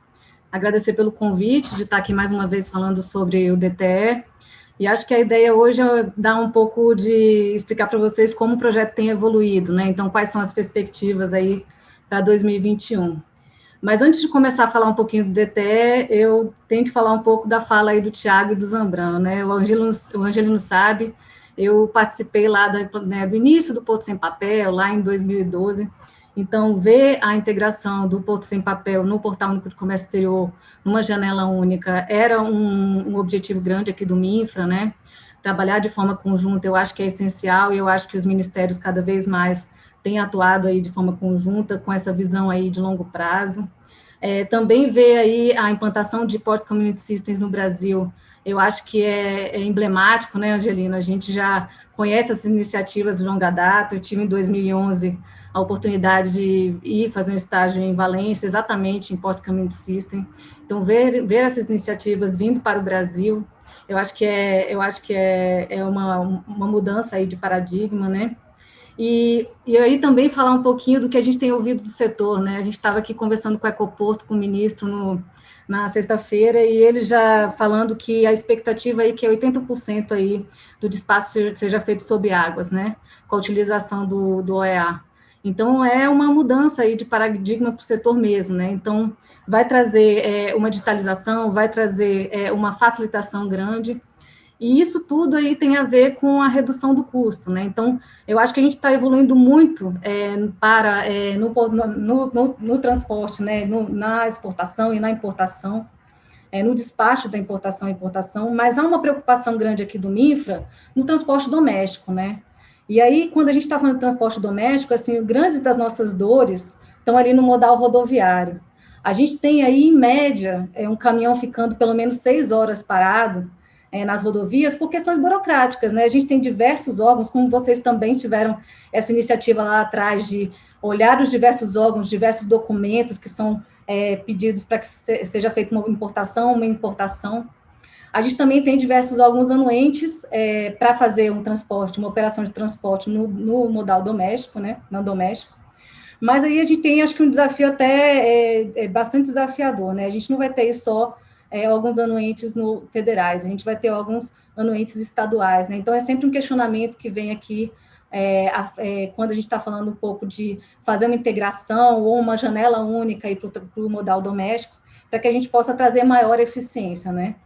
Agradecer pelo convite de estar aqui mais uma vez falando sobre o DTE, e acho que a ideia hoje é dar um pouco de explicar para vocês como o projeto tem evoluído, né? Então, quais são as perspectivas aí para 2021. Mas antes de começar a falar um pouquinho do DTE, eu tenho que falar um pouco da fala aí do Thiago e do Zambrano, né? O Angelino sabe, eu participei lá do início do Porto Sem Papel, lá em 2012, então ver a integração do Porto Sem Papel no Portal Único de Comércio Exterior, numa janela única, era um objetivo grande aqui do Minfra, né? Trabalhar de forma conjunta, eu acho que é essencial, e eu acho que os ministérios cada vez mais têm atuado aí de forma conjunta, com essa visão aí de longo prazo. Também ver aí a implantação de Port Community Systems no Brasil, eu acho que é emblemático, né, Angelina? A gente já conhece essas iniciativas de longa data. Eu tive em 2011 a oportunidade de ir fazer um estágio em Valência, exatamente em Port Community System. Então, ver essas iniciativas vindo para o Brasil, eu acho que é uma mudança aí de paradigma, né? E aí também falar um pouquinho do que a gente tem ouvido do setor, né? A gente estava aqui conversando com o Ecoporto, com o ministro na sexta-feira, e ele já falando que a expectativa aí que é 80% aí do despacho seja feito sob águas, né, com a utilização do OEA. Então, é uma mudança aí de paradigma para o setor mesmo, né, então vai trazer uma digitalização, vai trazer uma facilitação grande, e isso tudo aí tem a ver com a redução do custo, né? Então, eu acho que a gente está evoluindo muito no transporte, né? Na exportação e na importação, no despacho da importação e importação, mas há uma preocupação grande aqui do Minfra no transporte doméstico, né? E aí, quando a gente está falando de transporte doméstico, assim, grandes das nossas dores estão ali no modal rodoviário. A gente tem aí, em média, um caminhão ficando pelo menos 6 horas parado, nas rodovias, por questões burocráticas, né? A gente tem diversos órgãos, como vocês também tiveram essa iniciativa lá atrás de olhar os diversos órgãos, diversos documentos que são pedidos para que seja feita uma importação. A gente também tem diversos órgãos anuentes para fazer um transporte, uma operação de transporte no modal doméstico, né? Não doméstico. Mas aí a gente tem, acho que um desafio até bastante desafiador, né? A gente não vai ter só órgãos anuentes federais, a gente vai ter órgãos anuentes estaduais, né? Então, é sempre um questionamento que vem aqui quando a gente está falando um pouco de fazer uma integração ou uma janela única para o modal doméstico, para que a gente possa trazer maior eficiência, né?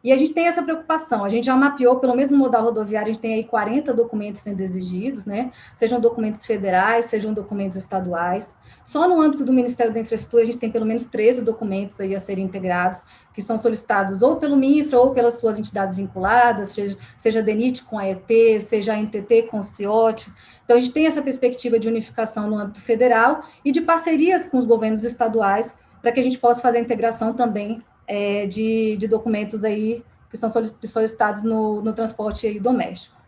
E a gente tem essa preocupação, a gente já mapeou, pelo menos no modal rodoviário, a gente tem aí 40 documentos sendo exigidos, né? Sejam documentos federais, sejam documentos estaduais. Só no âmbito do Ministério da Infraestrutura, a gente tem pelo menos 13 documentos aí a serem integrados, que são solicitados ou pelo Minfra ou pelas suas entidades vinculadas, seja a DENIT com a ET, seja a NTT com o CIOT. Então, a gente tem essa perspectiva de unificação no âmbito federal e de parcerias com os governos estaduais, para que a gente possa fazer a integração também de documentos aí que são solicitados no transporte aí doméstico.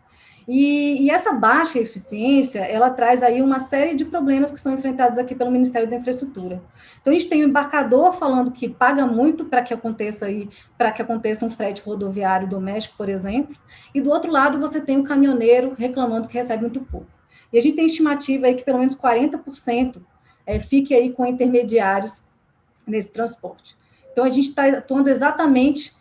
E essa baixa eficiência, ela traz aí uma série de problemas que são enfrentados aqui pelo Ministério da Infraestrutura. Então, a gente tem o embarcador falando que paga muito para que aconteça um frete rodoviário doméstico, por exemplo, e do outro lado você tem o caminhoneiro reclamando que recebe muito pouco. E a gente tem estimativa aí que pelo menos 40% fique aí com intermediários nesse transporte. Então, a gente está atuando exatamente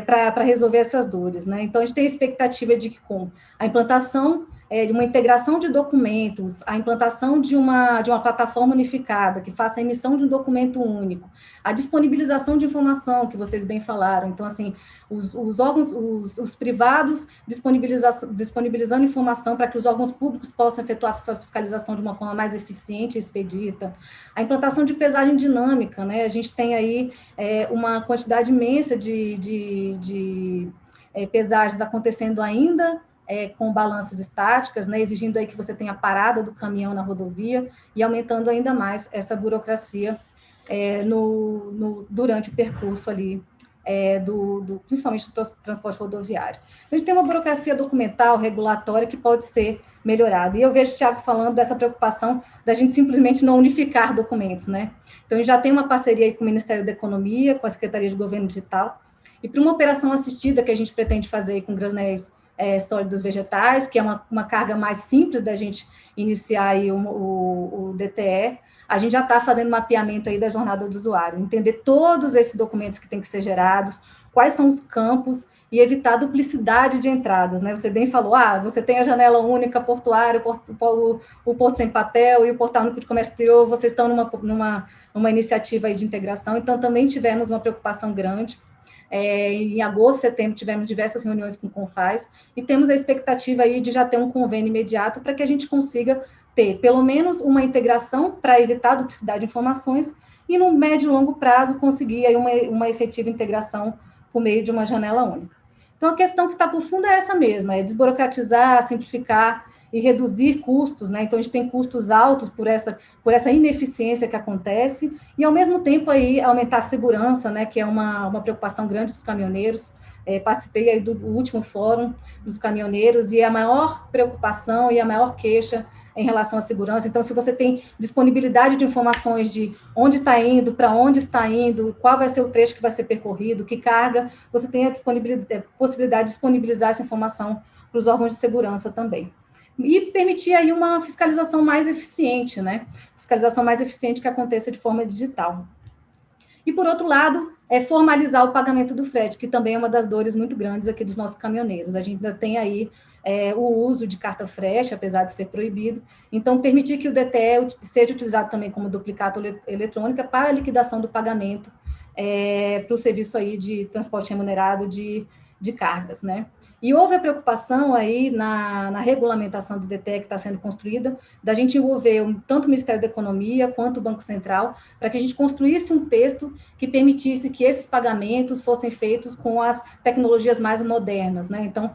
para resolver essas dores, né? Então, a gente tem a expectativa de que com a implantação de uma integração de documentos, a implantação de uma plataforma unificada, que faça a emissão de um documento único, a disponibilização de informação, que vocês bem falaram, então, assim, os órgãos, os privados disponibilizando informação para que os órgãos públicos possam efetuar sua fiscalização de uma forma mais eficiente e expedita, a implantação de pesagem dinâmica, né? A gente tem aí uma quantidade imensa de pesagens acontecendo ainda com balanças estáticas, né, exigindo aí que você tenha a parada do caminhão na rodovia e aumentando ainda mais essa burocracia durante o percurso ali, principalmente do transporte rodoviário. Então, a gente tem uma burocracia documental, regulatória, que pode ser melhorada. E eu vejo o Thiago falando dessa preocupação da gente simplesmente não unificar documentos, né? Então, a gente já tem uma parceria aí com o Ministério da Economia, com a Secretaria de Governo Digital, e para uma operação assistida que a gente pretende fazer aí com granéis sólidos vegetais, que é uma carga mais simples da gente iniciar aí o DTE, a gente já está fazendo mapeamento aí da jornada do usuário, entender todos esses documentos que têm que ser gerados, quais são os campos e evitar duplicidade de entradas, né? Você bem falou, você tem a janela única portuária, o Porto Sem Papel e o Portal Único de Comércio Exterior, vocês estão numa iniciativa aí de integração, então também tivemos uma preocupação grande. Em agosto, setembro, tivemos diversas reuniões com o Confaz e temos a expectativa aí de já ter um convênio imediato para que a gente consiga ter, pelo menos, uma integração para evitar a duplicidade de informações e, no médio e longo prazo, conseguir aí uma efetiva integração por meio de uma janela única. Então, a questão que está por fundo é essa mesma, é desburocratizar, simplificar e reduzir custos, né? Então, a gente tem custos altos por essa ineficiência que acontece, e, ao mesmo tempo, aí, aumentar a segurança, né? Que é uma preocupação grande dos caminhoneiros. Participei aí do último fórum dos caminhoneiros, e a maior preocupação e a maior queixa em relação à segurança. Então, se você tem disponibilidade de informações de onde está indo, para onde está indo, qual vai ser o trecho que vai ser percorrido, que carga, você tem a possibilidade de disponibilizar essa informação para os órgãos de segurança também. E permitir aí uma fiscalização mais eficiente, né? Fiscalização mais eficiente que aconteça de forma digital. E, por outro lado, formalizar o pagamento do frete, que também é uma das dores muito grandes aqui dos nossos caminhoneiros. A gente ainda tem aí o uso de carta frete, apesar de ser proibido. Então, permitir que o DTE seja utilizado também como duplicato eletrônica para a liquidação do pagamento para o serviço aí de transporte remunerado de cargas, né? E houve a preocupação aí na regulamentação do DTE que está sendo construída, da gente envolver tanto o Ministério da Economia quanto o Banco Central, para que a gente construísse um texto que permitisse que esses pagamentos fossem feitos com as tecnologias mais modernas, né? Então,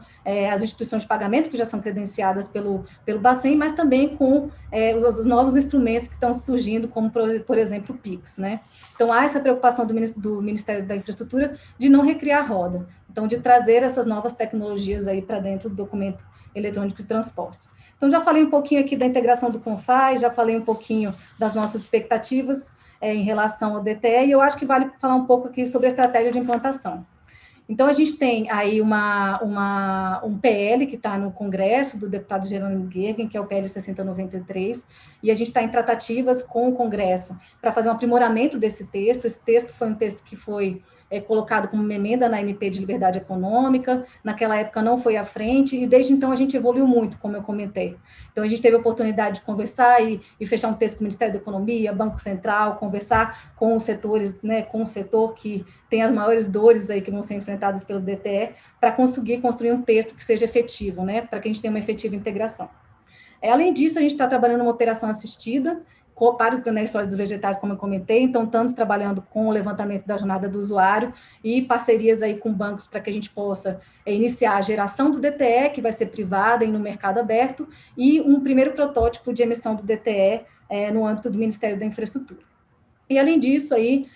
as instituições de pagamento que já são credenciadas pelo Bacen, mas também com os novos instrumentos que estão surgindo, como, por exemplo, o Pix, né? Então, há essa preocupação do Ministério da Infraestrutura de não recriar a roda, então, de trazer essas novas tecnologias aí para dentro do documento eletrônico de transportes. Então, já falei um pouquinho aqui da integração do Confaz, já falei um pouquinho das nossas expectativas em relação ao DTE, e eu acho que vale falar um pouco aqui sobre a estratégia de implantação. Então, a gente tem aí um PL que está no Congresso, do deputado Jerônimo Gergen, que é o PL 6093, e a gente está em tratativas com o Congresso para fazer um aprimoramento desse texto. Esse texto foi um texto que foi colocado como uma emenda na MP de Liberdade Econômica, naquela época não foi à frente, e desde então a gente evoluiu muito, como eu comentei. Então, a gente teve a oportunidade de conversar e fechar um texto com o Ministério da Economia, Banco Central, conversar com os setores, né, com o setor que tem as maiores dores aí que vão ser enfrentadas pelo DTE, para conseguir construir um texto que seja efetivo, né, para que a gente tenha uma efetiva integração. Além disso, a gente está trabalhando numa operação assistida, para os granéis sólidos vegetais, como eu comentei, então estamos trabalhando com o levantamento da jornada do usuário e parcerias aí com bancos para que a gente possa iniciar a geração do DTE, que vai ser privada e no mercado aberto, e um primeiro protótipo de emissão do DTE no âmbito do Ministério da Infraestrutura. E, além disso, aí,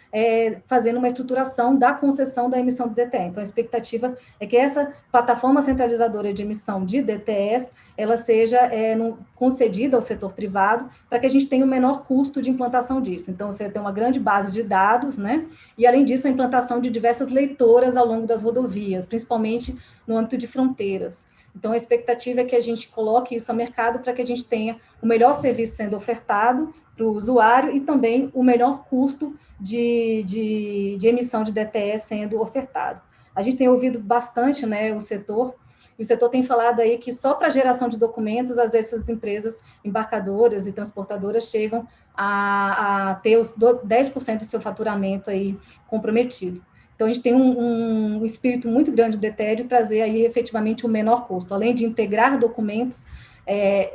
fazendo uma estruturação da concessão da emissão de DTE. Então, a expectativa é que essa plataforma centralizadora de emissão de DTEs, ela seja concedida ao setor privado, para que a gente tenha o menor custo de implantação disso. Então, você tem uma grande base de dados, né? E, além disso, a implantação de diversas leitoras ao longo das rodovias, principalmente no âmbito de fronteiras. Então, a expectativa é que a gente coloque isso ao mercado para que a gente tenha o melhor serviço sendo ofertado para o usuário e também o melhor custo de emissão de DTE sendo ofertado. A gente tem ouvido bastante, né, o setor, e o setor tem falado aí que só para geração de documentos, às vezes as empresas embarcadoras e transportadoras chegam a ter os 10% do seu faturamento aí comprometido. Então, a gente tem um espírito muito grande do DTE de trazer aí efetivamente o menor custo, além de integrar documentos,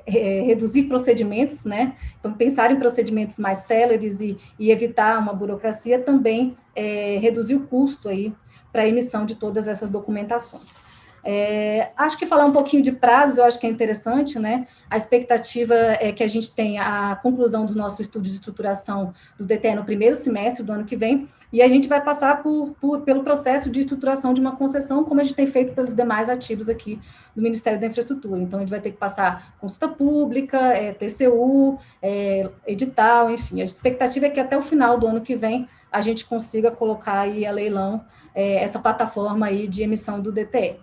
reduzir procedimentos, né? Então, pensar em procedimentos mais céleres e evitar uma burocracia, também reduzir o custo aí para a emissão de todas essas documentações. Acho que falar um pouquinho de prazos, eu acho que é interessante, né? A expectativa é que a gente tenha a conclusão dos nossos estudos de estruturação do DTE no primeiro semestre do ano que vem, e a gente vai passar pelo processo de estruturação de uma concessão, como a gente tem feito pelos demais ativos aqui do Ministério da Infraestrutura. Então, a gente vai ter que passar consulta pública, TCU, edital, enfim. A expectativa é que até o final do ano que vem a gente consiga colocar aí a leilão essa plataforma aí de emissão do DTE.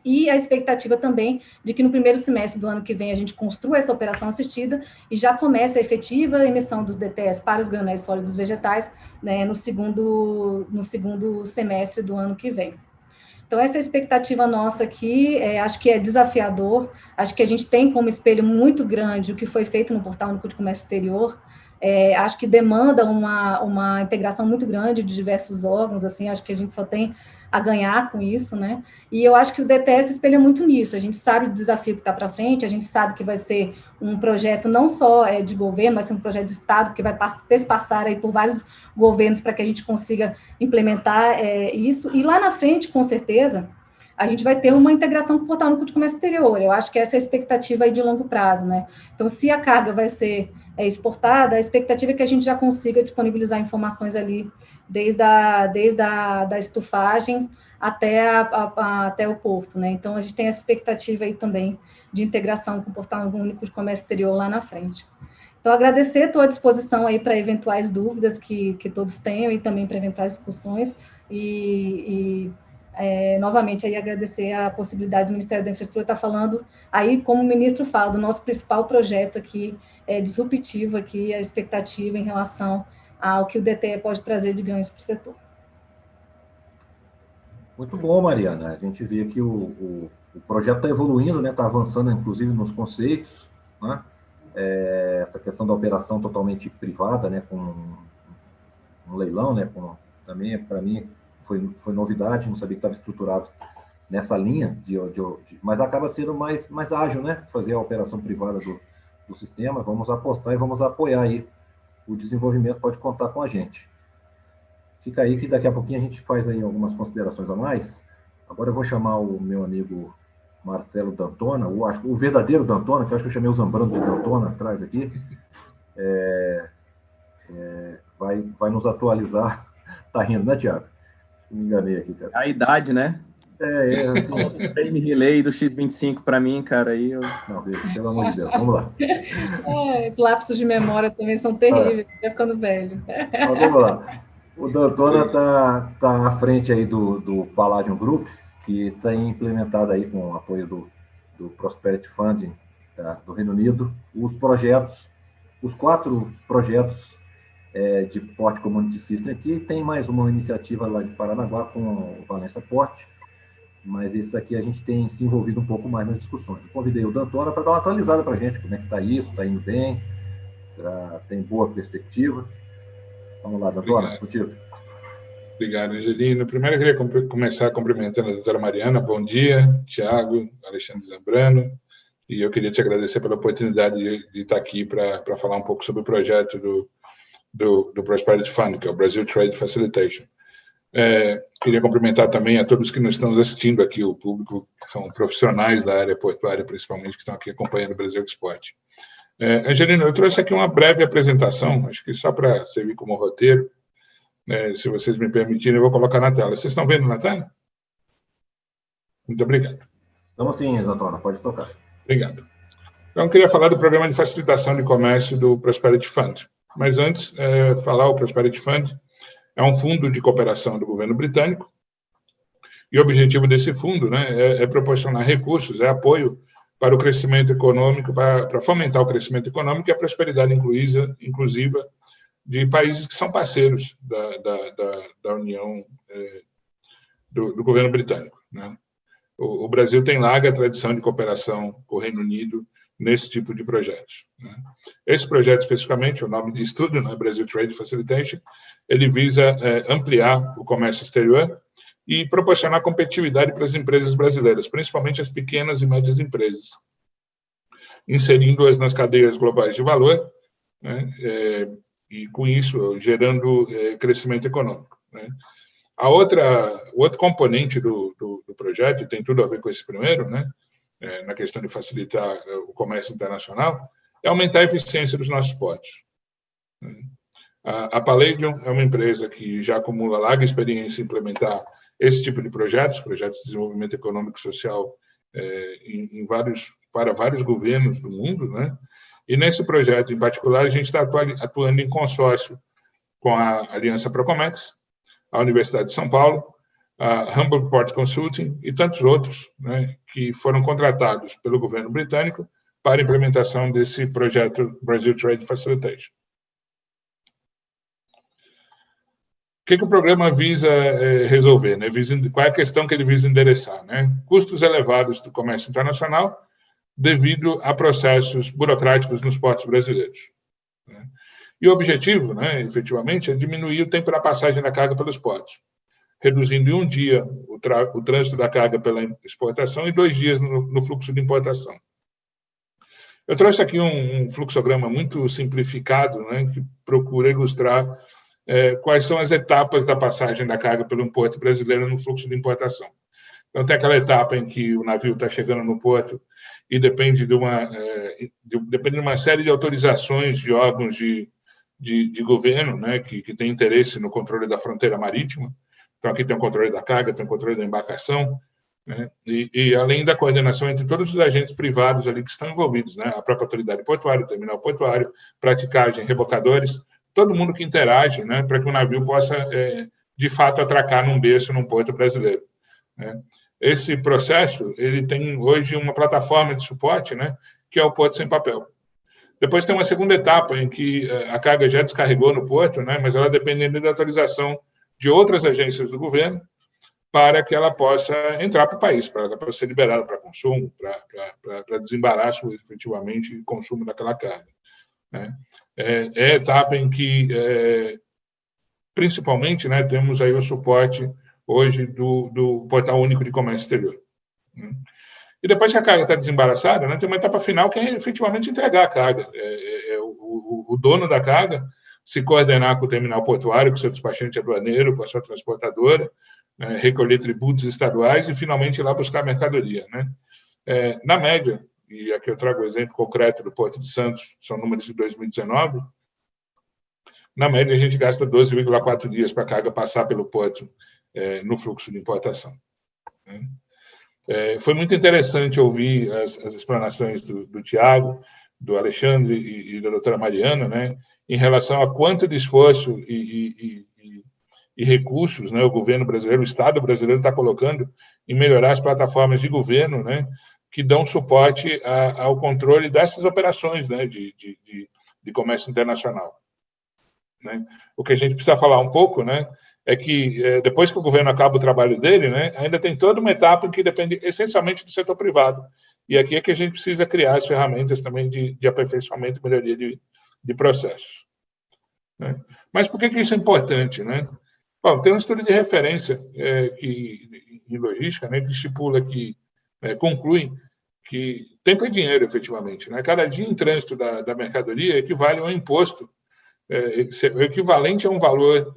E a expectativa também de que no primeiro semestre do ano que vem a gente construa essa operação assistida e já comece a efetiva emissão dos DTEs para os granéis sólidos vegetais, né, no segundo semestre do ano que vem. Então, essa é a expectativa nossa aqui, acho que é desafiador, acho que a gente tem como espelho muito grande o que foi feito no Portal Único de Comércio Exterior, acho que demanda uma integração muito grande de diversos órgãos, assim, acho que a gente só tem a ganhar com isso, né? E eu acho que o DTE se espelha muito nisso. A gente sabe do desafio que está para frente, a gente sabe que vai ser um projeto não só de governo, mas um projeto de Estado que vai passar aí por vários governos para que a gente consiga implementar isso. E lá na frente, com certeza, a gente vai ter uma integração com o Portal Único de Comércio Exterior. Eu acho que essa é a expectativa aí de longo prazo, né? Então, se a carga vai ser exportada, a expectativa é que a gente já consiga disponibilizar informações ali desde a estufagem até o porto, né? Então, a gente tem essa expectativa aí também de integração com o Portal Único de Comércio Exterior lá na frente. Então, agradecer, estou à disposição aí para eventuais dúvidas que todos tenham e também para eventuais discussões novamente, aí agradecer a possibilidade do Ministério da Infraestrutura estar falando aí, como o ministro fala, do nosso principal projeto aqui, disruptivo aqui, a expectativa em relação ao que o DTE pode trazer de ganhos para o setor. Muito bom, Mariana. A gente vê que o projeto está evoluindo, né? Está avançando, inclusive, nos conceitos, né? Essa questão da operação totalmente privada, né? Com um leilão, né? Também, para mim, foi novidade, não sabia que estava estruturado nessa linha, mas acaba sendo mais ágil, né? Fazer a operação privada do sistema. Vamos apostar e vamos apoiar aí o desenvolvimento, pode contar com a gente. Fica aí que daqui a pouquinho a gente faz aí algumas considerações a mais. Agora eu vou chamar o meu amigo Marcelo D'Antona, o verdadeiro D'Antona, que eu acho que eu chamei o Zambrano de D'Antona atrás aqui, vai nos atualizar. Tá rindo, né, Thiago? Me enganei aqui, cara. A idade, né? Assim... O time relay do X25 para mim, cara, aí eu... Não, pelo amor de Deus, vamos lá. Os lapsos de memória também são terríveis, vai ficando velho. Então, vamos lá. O D'Antona tá à frente aí do Palladium Group, que tem implementado aí com o apoio do Prosperity Funding do Reino Unido, os 4 projetos de Port Community System aqui. Tem mais uma iniciativa lá de Paranaguá com o Valença Port, mas isso aqui a gente tem se envolvido um pouco mais nas discussões. Eu convidei o D'Antona para dar uma atualizada para a gente, como é que está isso, está indo bem, tem boa perspectiva. Vamos lá, D'Antona, contigo. Obrigado, Angelino. Primeiro, eu queria começar cumprimentando a doutora Mariana. Bom dia, Thiago, Alexandre Zambrano. E eu queria te agradecer pela oportunidade de estar aqui para falar um pouco sobre o projeto do Prosperity Fund, que é o Brazil Trade Facilitation. Queria cumprimentar também a todos que nos estão assistindo aqui, o público, que são profissionais da área portuária, principalmente, que estão aqui acompanhando o Brasil Export. Angelino, eu trouxe aqui uma breve apresentação, acho que só para servir como roteiro, se vocês me permitirem, eu vou colocar na tela. Vocês estão vendo na tela? Muito obrigado. Estamos sim, doutora, pode tocar. Obrigado. Então, eu queria falar do programa de facilitação de comércio do Prosperity Fund. Mas antes, falar o Prosperity Fund é um fundo de cooperação do governo britânico, e o objetivo desse fundo, né, é proporcionar recursos, apoio para o crescimento econômico, para fomentar o crescimento econômico e a prosperidade inclusiva de países que são parceiros da União, do governo britânico, né? O Brasil tem larga tradição de cooperação com o Reino Unido nesse tipo de projetos, né? Esse projeto, especificamente, o nome de estudo, né, Brazil Trade Facilitation, ele visa ampliar o comércio exterior e proporcionar competitividade para as empresas brasileiras, principalmente as pequenas e médias empresas, inserindo-as nas cadeias globais de valor, né, e, com isso, gerando crescimento econômico, né. O outro componente do projeto, e tem tudo a ver com esse primeiro, né, na questão de facilitar o comércio internacional, é aumentar a eficiência dos nossos portos. A Palladium é uma empresa que já acumula larga experiência em implementar esse tipo de projetos de desenvolvimento econômico e social para vários governos do mundo, né? E nesse projeto, em particular, a gente está atuando em consórcio com a Aliança Procomex, a Universidade de São Paulo, a Hamburg Port Consulting e tantos outros, né, que foram contratados pelo governo britânico para a implementação desse projeto Brazil Trade Facilitation. O que o programa visa resolver, né? Qual é a questão que ele visa endereçar, né? Custos elevados do comércio internacional devido a processos burocráticos nos portos brasileiros, né? E o objetivo, né, efetivamente, é diminuir o tempo da passagem da carga pelos portos, reduzindo em um dia o trânsito da carga pela exportação e 2 dias no fluxo de importação. Eu trouxe aqui um fluxograma muito simplificado, né, que procura ilustrar quais são as etapas da passagem da carga pelo porto brasileiro no fluxo de importação. Então, tem aquela etapa em que o navio está chegando no porto e depende de uma série de autorizações de órgãos de governo, né, que tem interesse no controle da fronteira marítima. Então, aqui tem o controle da carga, tem o controle da embarcação, né, e além da coordenação entre todos os agentes privados ali que estão envolvidos, né, a própria autoridade portuária, o terminal portuário, praticagem, rebocadores, todo mundo que interage, né, para que o navio possa, de fato, atracar num berço, num porto brasileiro, né. Esse processo, ele tem hoje uma plataforma de suporte, né, que é o Porto Sem Papel. Depois tem uma segunda etapa em que a carga já descarregou no porto, né, mas ela depende da autorização de outras agências do governo para que ela possa entrar para o país, para ela possa ser liberada para consumo, para desembaraço, efetivamente, consumo daquela carga, né. É a etapa em que, principalmente, né, temos aí o suporte hoje do Portal Único de Comércio Exterior, né. E depois que a carga está desembaraçada, né, tem uma etapa final que é efetivamente entregar a carga. O dono da carga se coordenar com o terminal portuário, com o seu despachante aduaneiro, com a sua transportadora, né, recolher tributos estaduais e, finalmente, ir lá buscar a mercadoria, né. Na média, e aqui eu trago o exemplo concreto do Porto de Santos, são números de 2019, na média a gente gasta 12,4 dias para a carga passar pelo porto no fluxo de importação, né. Foi muito interessante ouvir as explanações do Tiago, do Alexandre e da doutora Mariana, né, em relação a quanto de esforço e recursos, né, o governo brasileiro, o Estado brasileiro está colocando em melhorar as plataformas de governo, né, que dão suporte ao controle dessas operações, né, de comércio internacional, né. O que a gente precisa falar um pouco, né, é que depois que o governo acaba o trabalho dele, né, ainda tem toda uma etapa que depende essencialmente do setor privado. E aqui é que a gente precisa criar as ferramentas também de aperfeiçoamento e melhoria de processos, né. Mas por que isso é importante, né? Bom, tem um estudo de referência em logística, né, que estipula que, conclui que tempo é dinheiro, efetivamente, né? Cada dia em trânsito da mercadoria equivale a um imposto, equivalente a um valor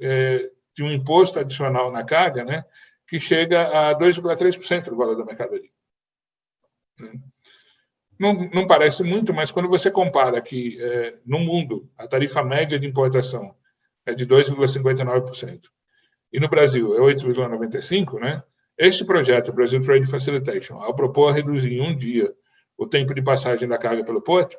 de um imposto adicional na carga, né, que chega a 2,3% do valor da mercadoria. não parece muito, mas quando você compara que, no mundo, a tarifa média de importação é de 2,59%, e no Brasil é 8,95%, né? Este projeto, o Brazil Trade Facilitation, ao propor reduzir em 1 dia o tempo de passagem da carga pelo porto,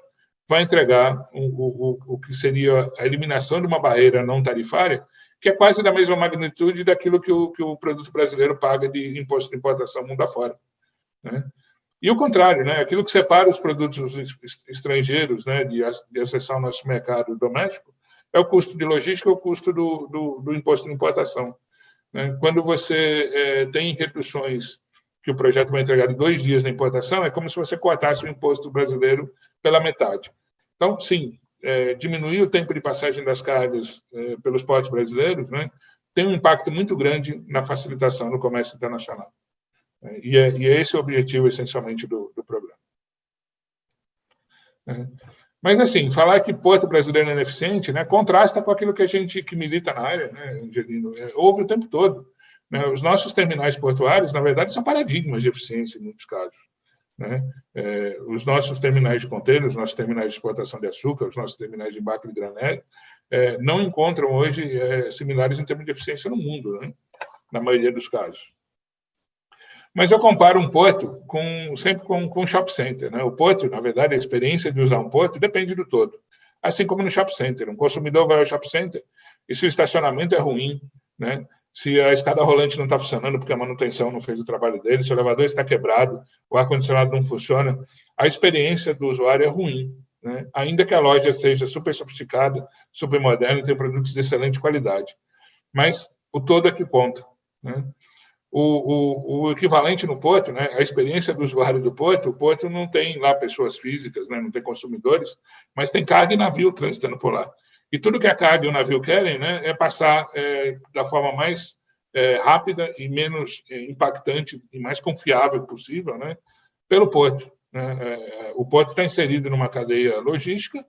vai entregar o que seria a eliminação de uma barreira não tarifária, que é quase da mesma magnitude daquilo que o produto brasileiro paga de imposto de importação mundo afora, né? E o contrário, né? Aquilo que separa os produtos estrangeiros, né, de acessar o nosso mercado doméstico é o custo de logística, o custo do imposto de importação, né? Quando você tem reduções que o projeto vai entregar de 2 dias na importação, é como se você cortasse o imposto brasileiro pela metade. Então, sim, diminuir o tempo de passagem das cargas pelos portos brasileiros, né, tem um impacto muito grande na facilitação do comércio internacional. E é esse o objetivo, essencialmente, do programa. Mas, assim, falar que porto brasileiro é ineficiente, né, contrasta com aquilo que a gente que milita na área, né, Angelino, ouve o tempo todo, né? Os nossos terminais portuários, na verdade, são paradigmas de eficiência, em muitos casos, né? Os nossos terminais de contêineros, os nossos terminais de exportação de açúcar, os nossos terminais de embarque de granel, não encontram hoje similares em termos de eficiência no mundo, né? Na maioria dos casos. Mas eu comparo um porto sempre com um shopping center, né? O porto, na verdade, a experiência de usar um porto depende do todo. Assim como no shopping center. Um consumidor vai ao shopping center e se o estacionamento é ruim, né? Se a escada rolante não está funcionando porque a manutenção não fez o trabalho dele, se o elevador está quebrado, o ar-condicionado não funciona, a experiência do usuário é ruim, né? Ainda que a loja seja super sofisticada, super moderna e tenha produtos de excelente qualidade. Mas o todo é que conta, né? O equivalente no porto, né, a experiência do usuário do porto, o porto não tem lá pessoas físicas, né, não tem consumidores, mas tem carga e navio transitando por lá. E tudo que a carga e o navio querem, né, é passar da forma mais rápida e menos impactante e mais confiável possível, né, pelo porto, né? O porto está inserido numa cadeia logística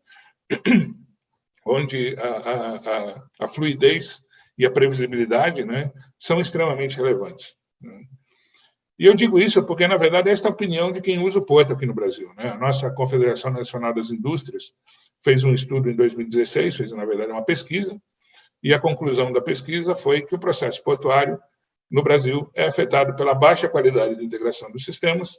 onde a fluidez e a previsibilidade, né, são extremamente relevantes, né? E eu digo isso porque, na verdade, esta é a opinião de quem usa o porto aqui no Brasil, né? A nossa Confederação Nacional das Indústrias fez um estudo em 2016, fez, na verdade, uma pesquisa, e a conclusão da pesquisa foi que o processo portuário no Brasil é afetado pela baixa qualidade de integração dos sistemas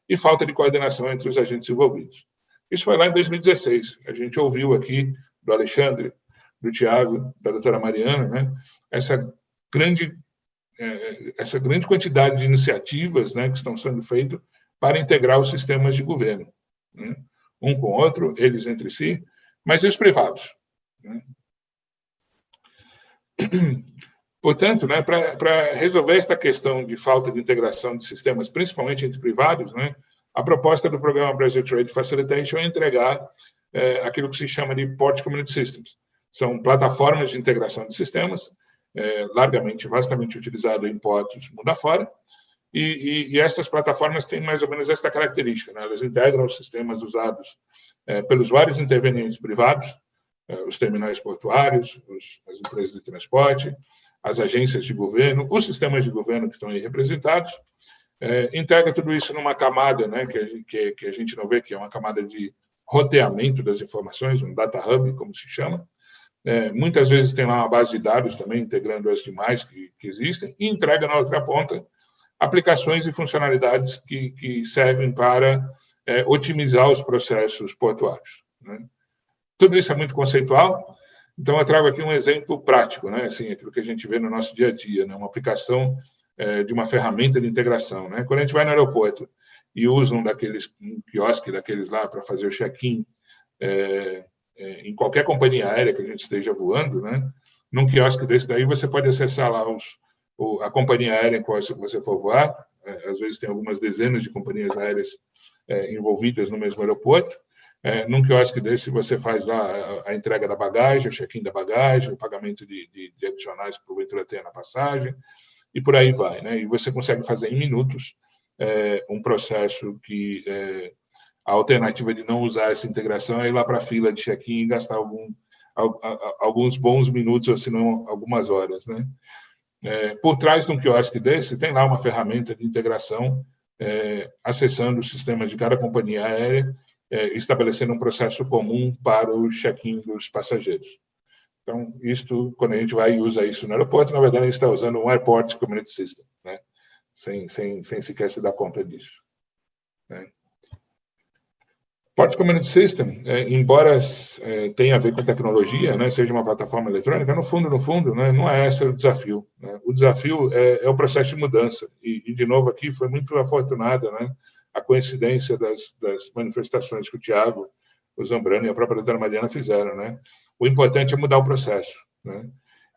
e falta de coordenação entre os agentes envolvidos. Isso foi lá em 2016. A gente ouviu aqui do Alexandre, do Tiago, da doutora Mariana, né, essa grande quantidade de iniciativas, né, que estão sendo feitas para integrar os sistemas de governo, né, um com o outro, eles entre si, mas e os privados, né? Portanto, né, para resolver esta questão de falta de integração de sistemas, principalmente entre privados, né, a proposta do programa Brazil Trade Facilitation é entregar aquilo que se chama de Port Community Systems. São plataformas de integração de sistemas, vastamente utilizado em portos mundo afora, e essas plataformas têm mais ou menos esta característica, né? Elas integram os sistemas usados pelos vários intervenientes privados, os terminais portuários, as empresas de transporte, as agências de governo, os sistemas de governo que estão aí representados, integra tudo isso numa camada, né, que a gente não vê, que é uma camada de roteamento das informações, um data hub, como se chama. Muitas vezes tem lá uma base de dados também, integrando as demais que existem, e entrega na outra ponta aplicações e funcionalidades que servem para otimizar os processos portuários, né? Tudo isso é muito conceitual, então eu trago aqui um exemplo prático, né? Assim, aquilo que a gente vê no nosso dia a dia, né? Uma aplicação de uma ferramenta de integração, né? Quando a gente vai no aeroporto e usa um quiosque daqueles lá para fazer o check-in, em qualquer companhia aérea que a gente esteja voando, né? Num quiosque desse daí, você pode acessar lá a companhia aérea em qual você for voar. Às vezes tem algumas dezenas de companhias aéreas envolvidas no mesmo aeroporto. Num quiosque desse, você faz lá a entrega da bagagem, o check-in da bagagem, o pagamento de adicionais que porventura tenha na passagem, e por aí vai, né? E você consegue fazer em minutos um processo que a alternativa de não usar essa integração é ir lá para a fila de check-in e gastar alguns bons minutos, ou se não, algumas horas, né? Por trás de um quiosque desse, tem lá uma ferramenta de integração acessando os sistemas de cada companhia aérea, estabelecendo um processo comum para o check-in dos passageiros. Então, isto, quando a gente vai e usa isso no aeroporto, na verdade, a gente está usando um Airport Community System, né? sem sequer se dar conta disso. Né? Port Community System, embora tenha a ver com tecnologia, né, seja uma plataforma eletrônica, no fundo, né, não é esse o desafio. Né? O desafio é o processo de mudança. E, de novo, aqui foi muito afortunada, né, a coincidência das manifestações que o Tiago, o Zambrano e a própria doutora Mariana fizeram. Né? O importante é mudar o processo. Né?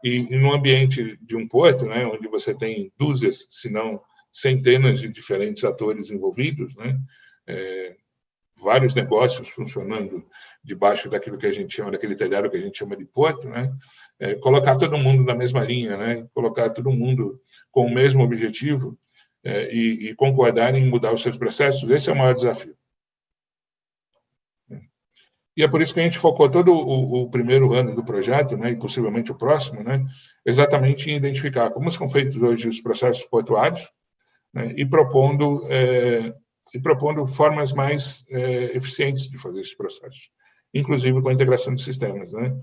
E no ambiente de um porto, né, onde você tem dúzias, se não centenas de diferentes atores envolvidos, né, vários negócios funcionando debaixo daquilo que a gente chama, daquele telhado que a gente chama de porto, né? Colocar todo mundo na mesma linha, né? Colocar todo mundo com o mesmo objetivo e concordar em mudar os seus processos, esse é o maior desafio. E é por isso que a gente focou todo o primeiro ano do projeto, né, e possivelmente o próximo, né, exatamente em identificar como são feitos hoje os processos portuários, né, e propondo formas mais eficientes de fazer esses processos, inclusive com a integração de sistemas. Né?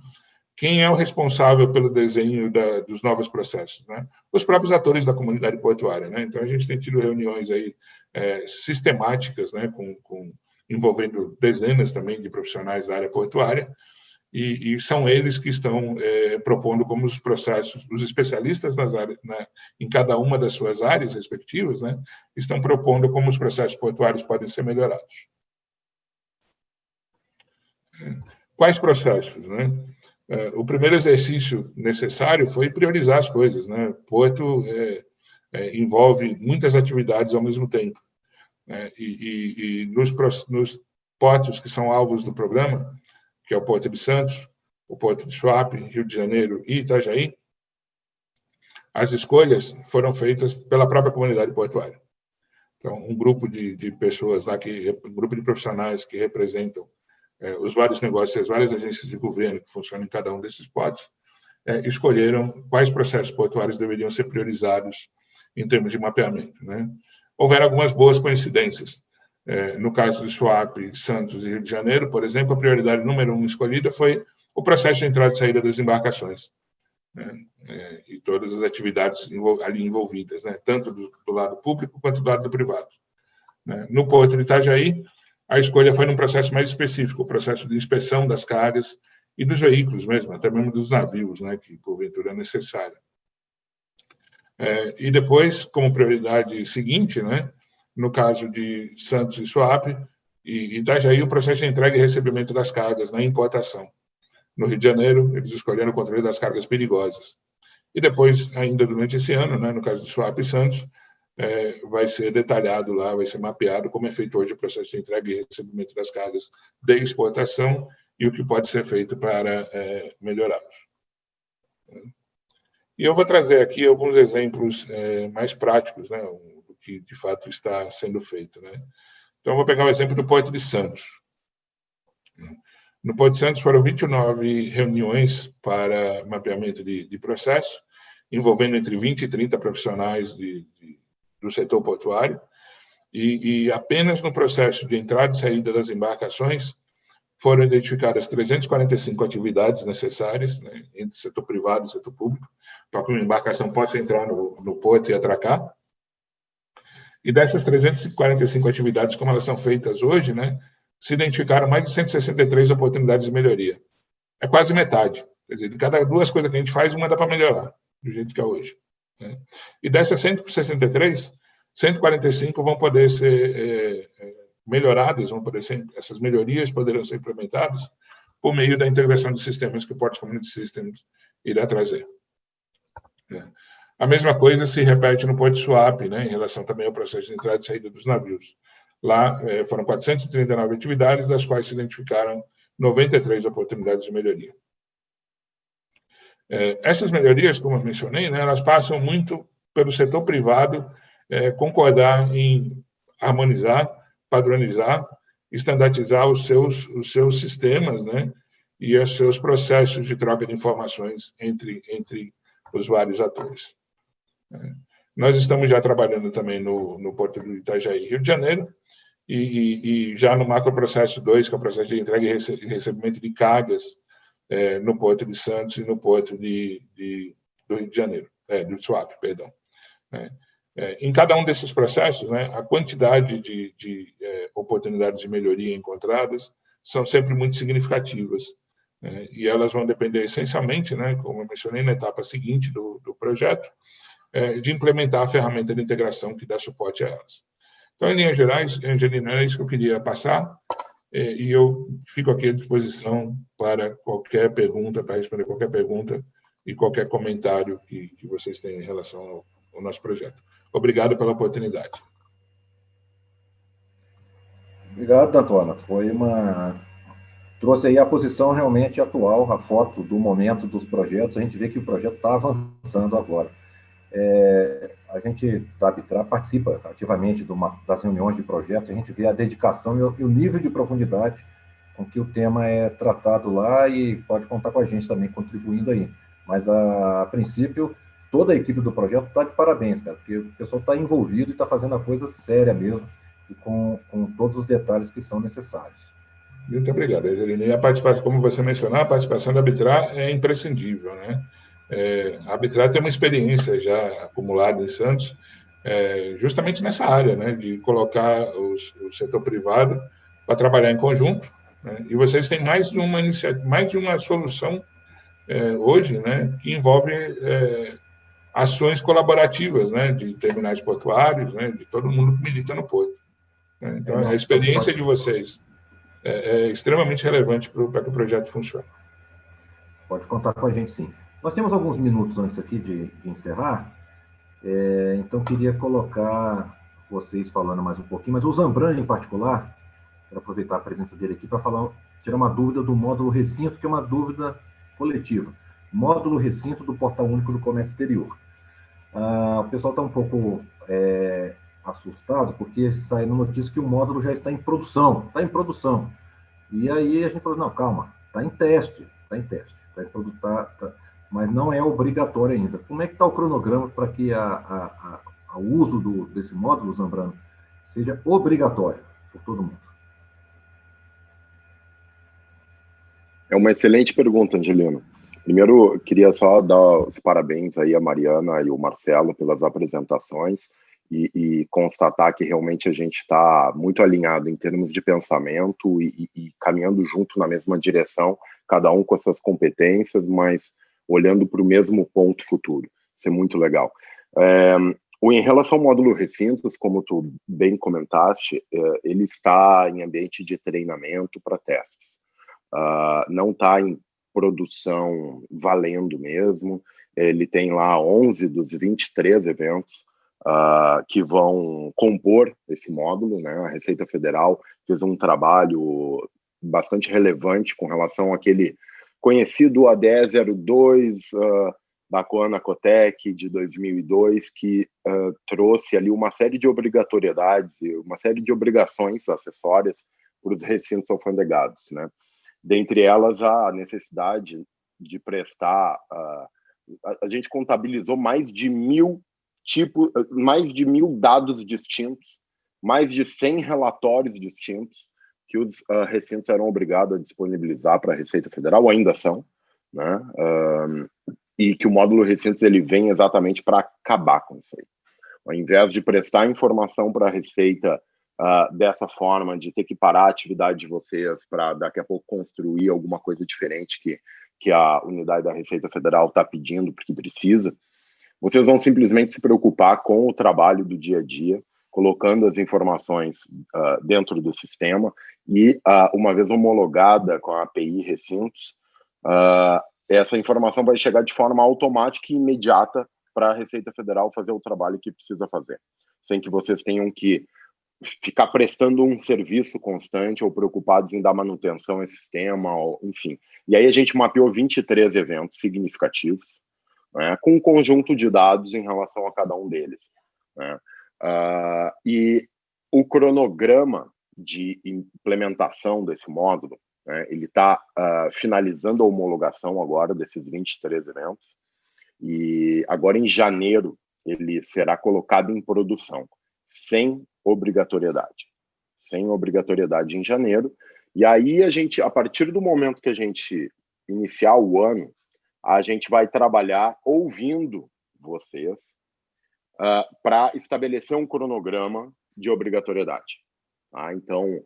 Quem é o responsável pelo desenho dos novos processos? Né? Os próprios atores da comunidade portuária. Né? Então, a gente tem tido reuniões aí, sistemáticas, né, envolvendo dezenas também de profissionais da área portuária, e são eles que estão propondo como os processos, os especialistas nas áreas, em cada uma das suas áreas respectivas, né, estão propondo como os processos portuários podem ser melhorados. Quais processos? Né? O primeiro exercício necessário foi priorizar as coisas. Né? Porto envolve muitas atividades ao mesmo tempo. Né? E nos portos que são alvos do programa, que é o Porto de Santos, o Porto de Suape, Rio de Janeiro e Itajaí, as escolhas foram feitas pela própria comunidade portuária. Então, um grupo de pessoas lá, um grupo de profissionais que representam os vários negócios, as várias agências de governo que funcionam em cada um desses portos, escolheram quais processos portuários deveriam ser priorizados em termos de mapeamento. Né? Houveram algumas boas coincidências. No caso de Suape, Santos e Rio de Janeiro, por exemplo, a prioridade número 1 escolhida foi o processo de entrada e saída das embarcações, né? E todas as atividades ali envolvidas, né? Tanto do lado público quanto do lado privado. Né? No Porto de Itajaí, a escolha foi num processo mais específico, o processo de inspeção das cargas e dos veículos mesmo, até mesmo dos navios, né? Que porventura é necessário. E depois, como prioridade seguinte, né? No caso de Santos e Suape e Itajaí, o processo de entrega e recebimento das cargas na importação. No Rio de Janeiro, eles escolheram o controle das cargas perigosas. E depois, ainda durante esse ano, né, no caso de Suape e Santos, vai ser detalhado lá, vai ser mapeado como é feito hoje o processo de entrega e recebimento das cargas de exportação e o que pode ser feito para melhorá-los. E eu vou trazer aqui alguns exemplos mais práticos, né, que de fato está sendo feito. Né? Então, eu vou pegar o exemplo do Porto de Santos. No Porto de Santos foram 29 reuniões para mapeamento de processo, envolvendo entre 20 e 30 profissionais do setor portuário, e apenas no processo de entrada e saída das embarcações foram identificadas 345 atividades necessárias, né, entre o setor privado e o setor público, para que uma embarcação possa entrar no porto e atracar. E dessas 345 atividades, como elas são feitas hoje, né, se identificaram mais de 163 oportunidades de melhoria. É quase metade. Quer dizer, de cada duas coisas que a gente faz, uma dá para melhorar, do jeito que é hoje. Né? E dessas 163, 145 vão poder ser melhoradas, essas melhorias poderão ser implementadas por meio da integração de sistemas que o Port Community Systems irá trazer. A mesma coisa se repete no Porto de Suape, né, em relação também ao processo de entrada e saída dos navios. Lá foram 439 atividades, das quais se identificaram 93 oportunidades de melhoria. Essas melhorias, como eu mencionei, né, elas passam muito pelo setor privado concordar em harmonizar, padronizar, estandartizar os seus sistemas, né, e os seus processos de troca de informações entre os vários atores. Nós estamos já trabalhando também no Porto do Itajaí, Rio de Janeiro, e já no macroprocesso 2, que é o processo de entrega e recebimento de cargas no Porto de Santos e no Porto do Rio de Janeiro, do Suape, perdão. Em cada um desses processos, a quantidade de oportunidades de melhoria encontradas são sempre muito significativas, e elas vão depender essencialmente, como eu mencionei na etapa seguinte do projeto, de implementar a ferramenta de integração que dá suporte a elas. Então, em linhas gerais, Angelina, é isso que eu queria passar, e eu fico aqui à disposição para qualquer pergunta, para responder qualquer pergunta e qualquer comentário que vocês tenham em relação ao nosso projeto. Obrigado pela oportunidade. Obrigado, Antônio. Trouxe aí a posição realmente atual, a foto do momento dos projetos. A gente vê que o projeto está avançando agora. A gente da Arbitrar participa ativamente das reuniões de projetos, a gente vê a dedicação e o nível de profundidade com que o tema é tratado lá, e pode contar com a gente também contribuindo aí. Mas, a princípio, toda a equipe do projeto está de parabéns, cara, porque o pessoal está envolvido e está fazendo a coisa séria mesmo, e com todos os detalhes que são necessários. Muito obrigado, Angelina. E a participação, como você mencionou, a participação da Arbitrar é imprescindível, A Arbitrar tem uma experiência já acumulada em Santos, justamente nessa área, de colocar o setor privado para trabalhar em conjunto, e vocês têm mais de uma iniciativa, mais de uma solução hoje, que envolve ações colaborativas, de terminais portuários, de todo mundo que milita no porto. Então, a experiência de vocês é extremamente relevante para que o projeto funcione. Pode contar com a gente, sim. Nós temos alguns minutos antes aqui de encerrar, então queria colocar vocês falando mais um pouquinho, mas o Zambrano, em particular, para aproveitar a presença dele aqui para tirar uma dúvida do módulo recinto, que é uma dúvida coletiva. Módulo recinto do Portal Único do Comércio Exterior. O pessoal está um pouco assustado, porque saiu notícia que o módulo já está em produção, E aí a gente falou, não, calma, está em teste, mas não é obrigatório ainda. Como é que está o cronograma para que o uso desse módulo, Zambrano, seja obrigatório por todo mundo? É uma excelente pergunta, Angelino. Primeiro, eu queria só dar os parabéns aí a Mariana e o Marcelo pelas apresentações e constatar que realmente a gente está muito alinhado em termos de pensamento e caminhando junto na mesma direção, cada um com as suas competências, mas olhando para o mesmo ponto futuro. Isso é muito legal. Em relação ao módulo recintos, como tu bem comentaste, ele está em ambiente de treinamento para testes. Não está em produção valendo mesmo. Ele tem lá 11 dos 23 eventos que vão compor esse módulo, A Receita Federal fez um trabalho bastante relevante com relação àquele conhecido ADE 02 da Coana-Cotec de 2002, que trouxe ali uma série de obrigatoriedades, uma série de obrigações acessórias para os recintos alfandegados, Dentre elas, a necessidade de prestar... a gente contabilizou mais de 1.000 dados distintos, mais de 100 relatórios distintos que os recintos eram obrigados a disponibilizar para a Receita Federal, ainda são, e que o módulo recintos ele vem exatamente para acabar com isso aí. Ao invés de prestar informação para a Receita dessa forma, de ter que parar a atividade de vocês para daqui a pouco construir alguma coisa diferente que a unidade da Receita Federal está pedindo, porque precisa, vocês vão simplesmente se preocupar com o trabalho do dia a dia, colocando as informações dentro do sistema e, uma vez homologada com a API Recintos, essa informação vai chegar de forma automática e imediata para a Receita Federal fazer o trabalho que precisa fazer, sem que vocês tenham que ficar prestando um serviço constante ou preocupados em dar manutenção ao sistema, enfim. E aí a gente mapeou 23 eventos significativos, com um conjunto de dados em relação a cada um deles. E o cronograma de implementação desse módulo, ele está finalizando a homologação agora desses 23 eventos, e agora em janeiro ele será colocado em produção, sem obrigatoriedade em janeiro. E aí a partir do momento que a gente iniciar o ano, a gente vai trabalhar ouvindo vocês para estabelecer um cronograma de obrigatoriedade. Tá? Então,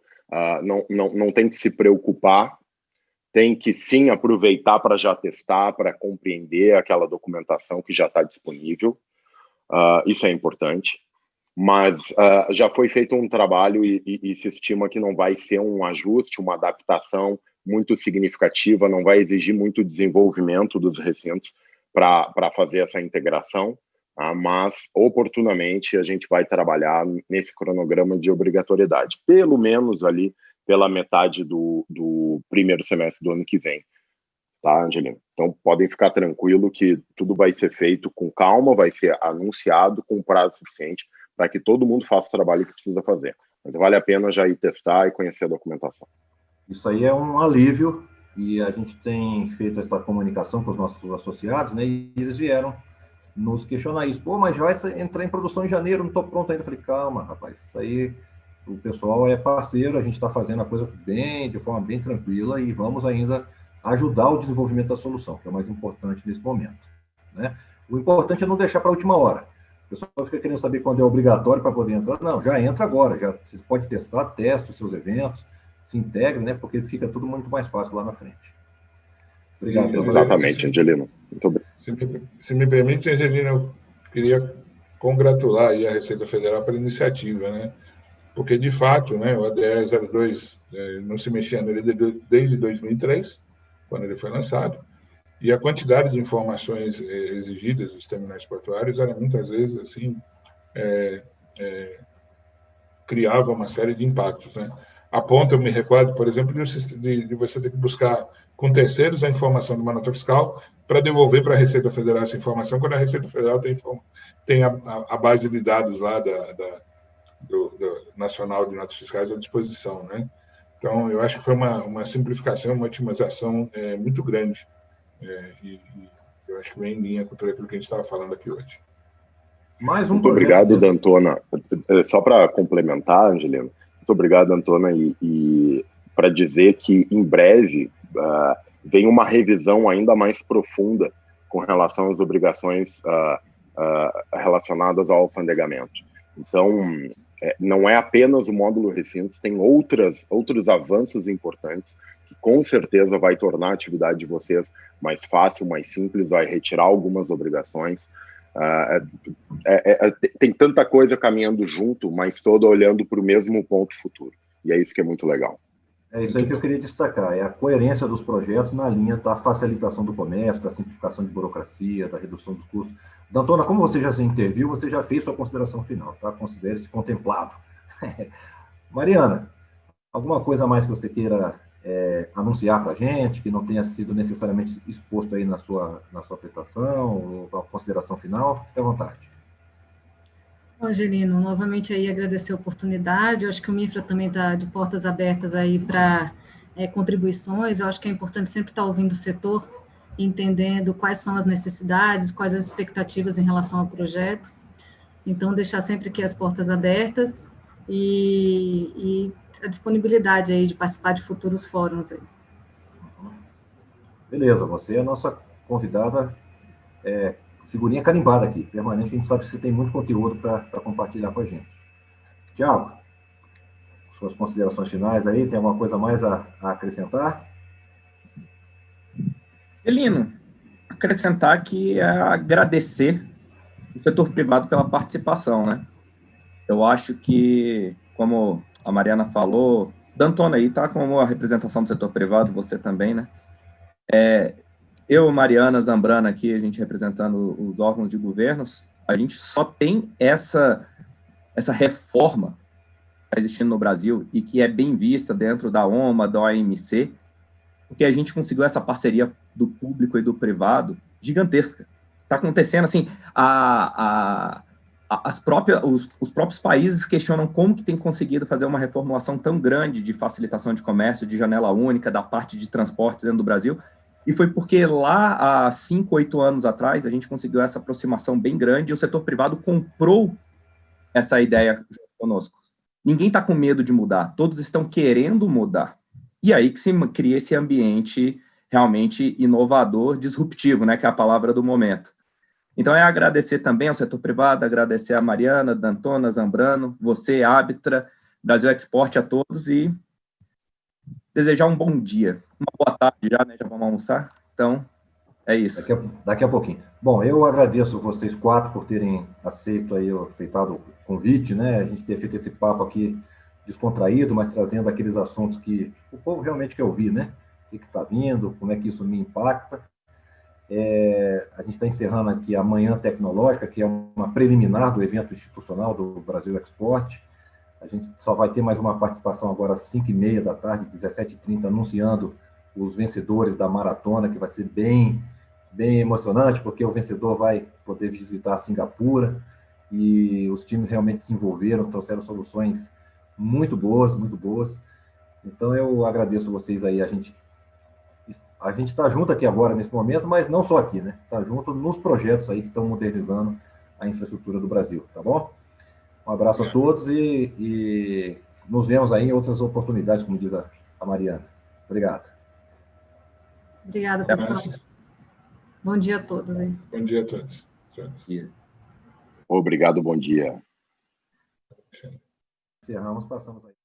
não tem que se preocupar, tem que sim aproveitar para já testar, para compreender aquela documentação que já está disponível. Isso é importante. Mas já foi feito um trabalho e se estima que não vai ser um ajuste, uma adaptação muito significativa, não vai exigir muito desenvolvimento dos recintos para fazer essa integração, tá? Mas, oportunamente, a gente vai trabalhar nesse cronograma de obrigatoriedade, pelo menos ali pela metade do primeiro semestre do ano que vem. Tá, Angelina? Então, podem ficar tranquilo que tudo vai ser feito com calma, vai ser anunciado com prazo suficiente para que todo mundo faça o trabalho que precisa fazer. Mas vale a pena já ir testar e conhecer a documentação. Isso aí é um alívio, e a gente tem feito essa comunicação com os nossos associados, né? E eles vieram nos questionar isso. Pô, mas vai entrar em produção em janeiro, não estou pronto ainda. Eu falei, calma, rapaz, isso aí, o pessoal é parceiro, a gente está fazendo a coisa de forma bem tranquila, e vamos ainda ajudar o desenvolvimento da solução, que é o mais importante nesse momento, né? O importante é não deixar para a última hora. O pessoal fica querendo saber quando é obrigatório para poder entrar. Não, já entra agora, já você pode testar, testa os seus eventos, se integre, né? Porque fica tudo muito mais fácil lá na frente. Obrigado. Exatamente, Angelino. Muito obrigado. Se me permite, Angelino, eu queria congratular aí a Receita Federal pela iniciativa, né? Porque, de fato, né, o ADE 02 não se mexia nele desde 2003, quando ele foi lançado, e a quantidade de informações exigidas dos terminais portuários era muitas vezes assim, criava uma série de impactos, né? A ponto, eu me recordo, por exemplo, de você ter que buscar com terceiros a informação de uma nota fiscal para devolver para a Receita Federal essa informação, quando a Receita Federal tem a base de dados lá do Nacional de Notas Fiscais à disposição, né? Então, eu acho que foi uma simplificação, uma otimização muito grande. E eu acho que vem em linha com tudo aquilo que a gente estava falando aqui hoje. Muito obrigado, Dantona. Só para complementar, Angelino, muito obrigado, Dantona, e para dizer que em breve vem uma revisão ainda mais profunda com relação às obrigações relacionadas ao alfandegamento. Então, não é apenas o módulo recintos, tem outros avanços importantes que com certeza vai tornar a atividade de vocês mais fácil, mais simples, vai retirar algumas obrigações. Tem tanta coisa caminhando junto, mas toda olhando para o mesmo ponto futuro. E é isso que é muito legal. É isso aí que eu queria destacar, é a coerência dos projetos na linha da facilitação do comércio, da simplificação de burocracia, da redução dos custos. Dantona, como você já se interviu, você já fez sua consideração final, tá? Considere-se contemplado. Mariana, alguma coisa a mais que você queira anunciar para a gente, que não tenha sido necessariamente exposto aí na sua apresentação, ou a consideração final? Fique à vontade. Angelino, novamente aí agradecer a oportunidade. Eu acho que o MIFRA também está de portas abertas aí para contribuições. Eu acho que é importante sempre estar ouvindo o setor, entendendo quais são as necessidades, quais as expectativas em relação ao projeto. Então, deixar sempre aqui as portas abertas e a disponibilidade aí de participar de futuros fóruns aí. Beleza, você é a nossa convidada, figurinha carimbada aqui, permanente, que a gente sabe que você tem muito conteúdo para compartilhar com a gente. Tiago, suas considerações finais aí, tem alguma coisa mais a acrescentar? Elino, acrescentar que agradecer o setor privado pela participação, né? Eu acho que, como a Mariana falou, Dantona aí tá como a representação do setor privado, você também, né? Eu, Mariana, Zambrana aqui, a gente representando os órgãos de governos, a gente só tem essa reforma que está existindo no Brasil e que é bem vista dentro da OMA, da OMC, porque a gente conseguiu essa parceria do público e do privado gigantesca. Está acontecendo assim, os próprios países questionam como que tem conseguido fazer uma reformulação tão grande de facilitação de comércio, de janela única, da parte de transportes dentro do Brasil, E foi porque lá, há 5, 8 anos atrás, a gente conseguiu essa aproximação bem grande e o setor privado comprou essa ideia junto conosco. Ninguém está com medo de mudar, todos estão querendo mudar. E aí que se cria esse ambiente realmente inovador, disruptivo, né, que é a palavra do momento. Então, é agradecer também ao setor privado, agradecer a Mariana, Dantona, Zambrano, você, Ábitra, Brasil Export, a todos, e desejar um bom dia. Uma boa tarde já, né? Já vamos almoçar. Então, é isso. Daqui a pouquinho. Bom, eu agradeço vocês 4 por terem aceitado o convite, né? A gente ter feito esse papo aqui descontraído, mas trazendo aqueles assuntos que o povo realmente quer ouvir, né? O que está vindo, como é que isso me impacta. A gente está encerrando aqui a Manhã Tecnológica, que é uma preliminar do evento institucional do Brasil Export. A gente só vai ter mais uma participação agora às 5h30 da tarde, 17h30, anunciando os vencedores da maratona, que vai ser bem emocionante, porque o vencedor vai poder visitar Singapura, e os times realmente se envolveram, trouxeram soluções muito boas, muito boas. Então, eu agradeço vocês aí. A gente está junto aqui agora, nesse momento, mas não só aqui, né? Está junto nos projetos aí que estão modernizando a infraestrutura do Brasil, tá bom? Um abraço a todos e nos vemos aí em outras oportunidades, como diz a Mariana. Obrigado. Obrigada, pessoal. Bom dia a todos aí. Bom dia a todos. Obrigado, bom dia. Encerramos, passamos aí.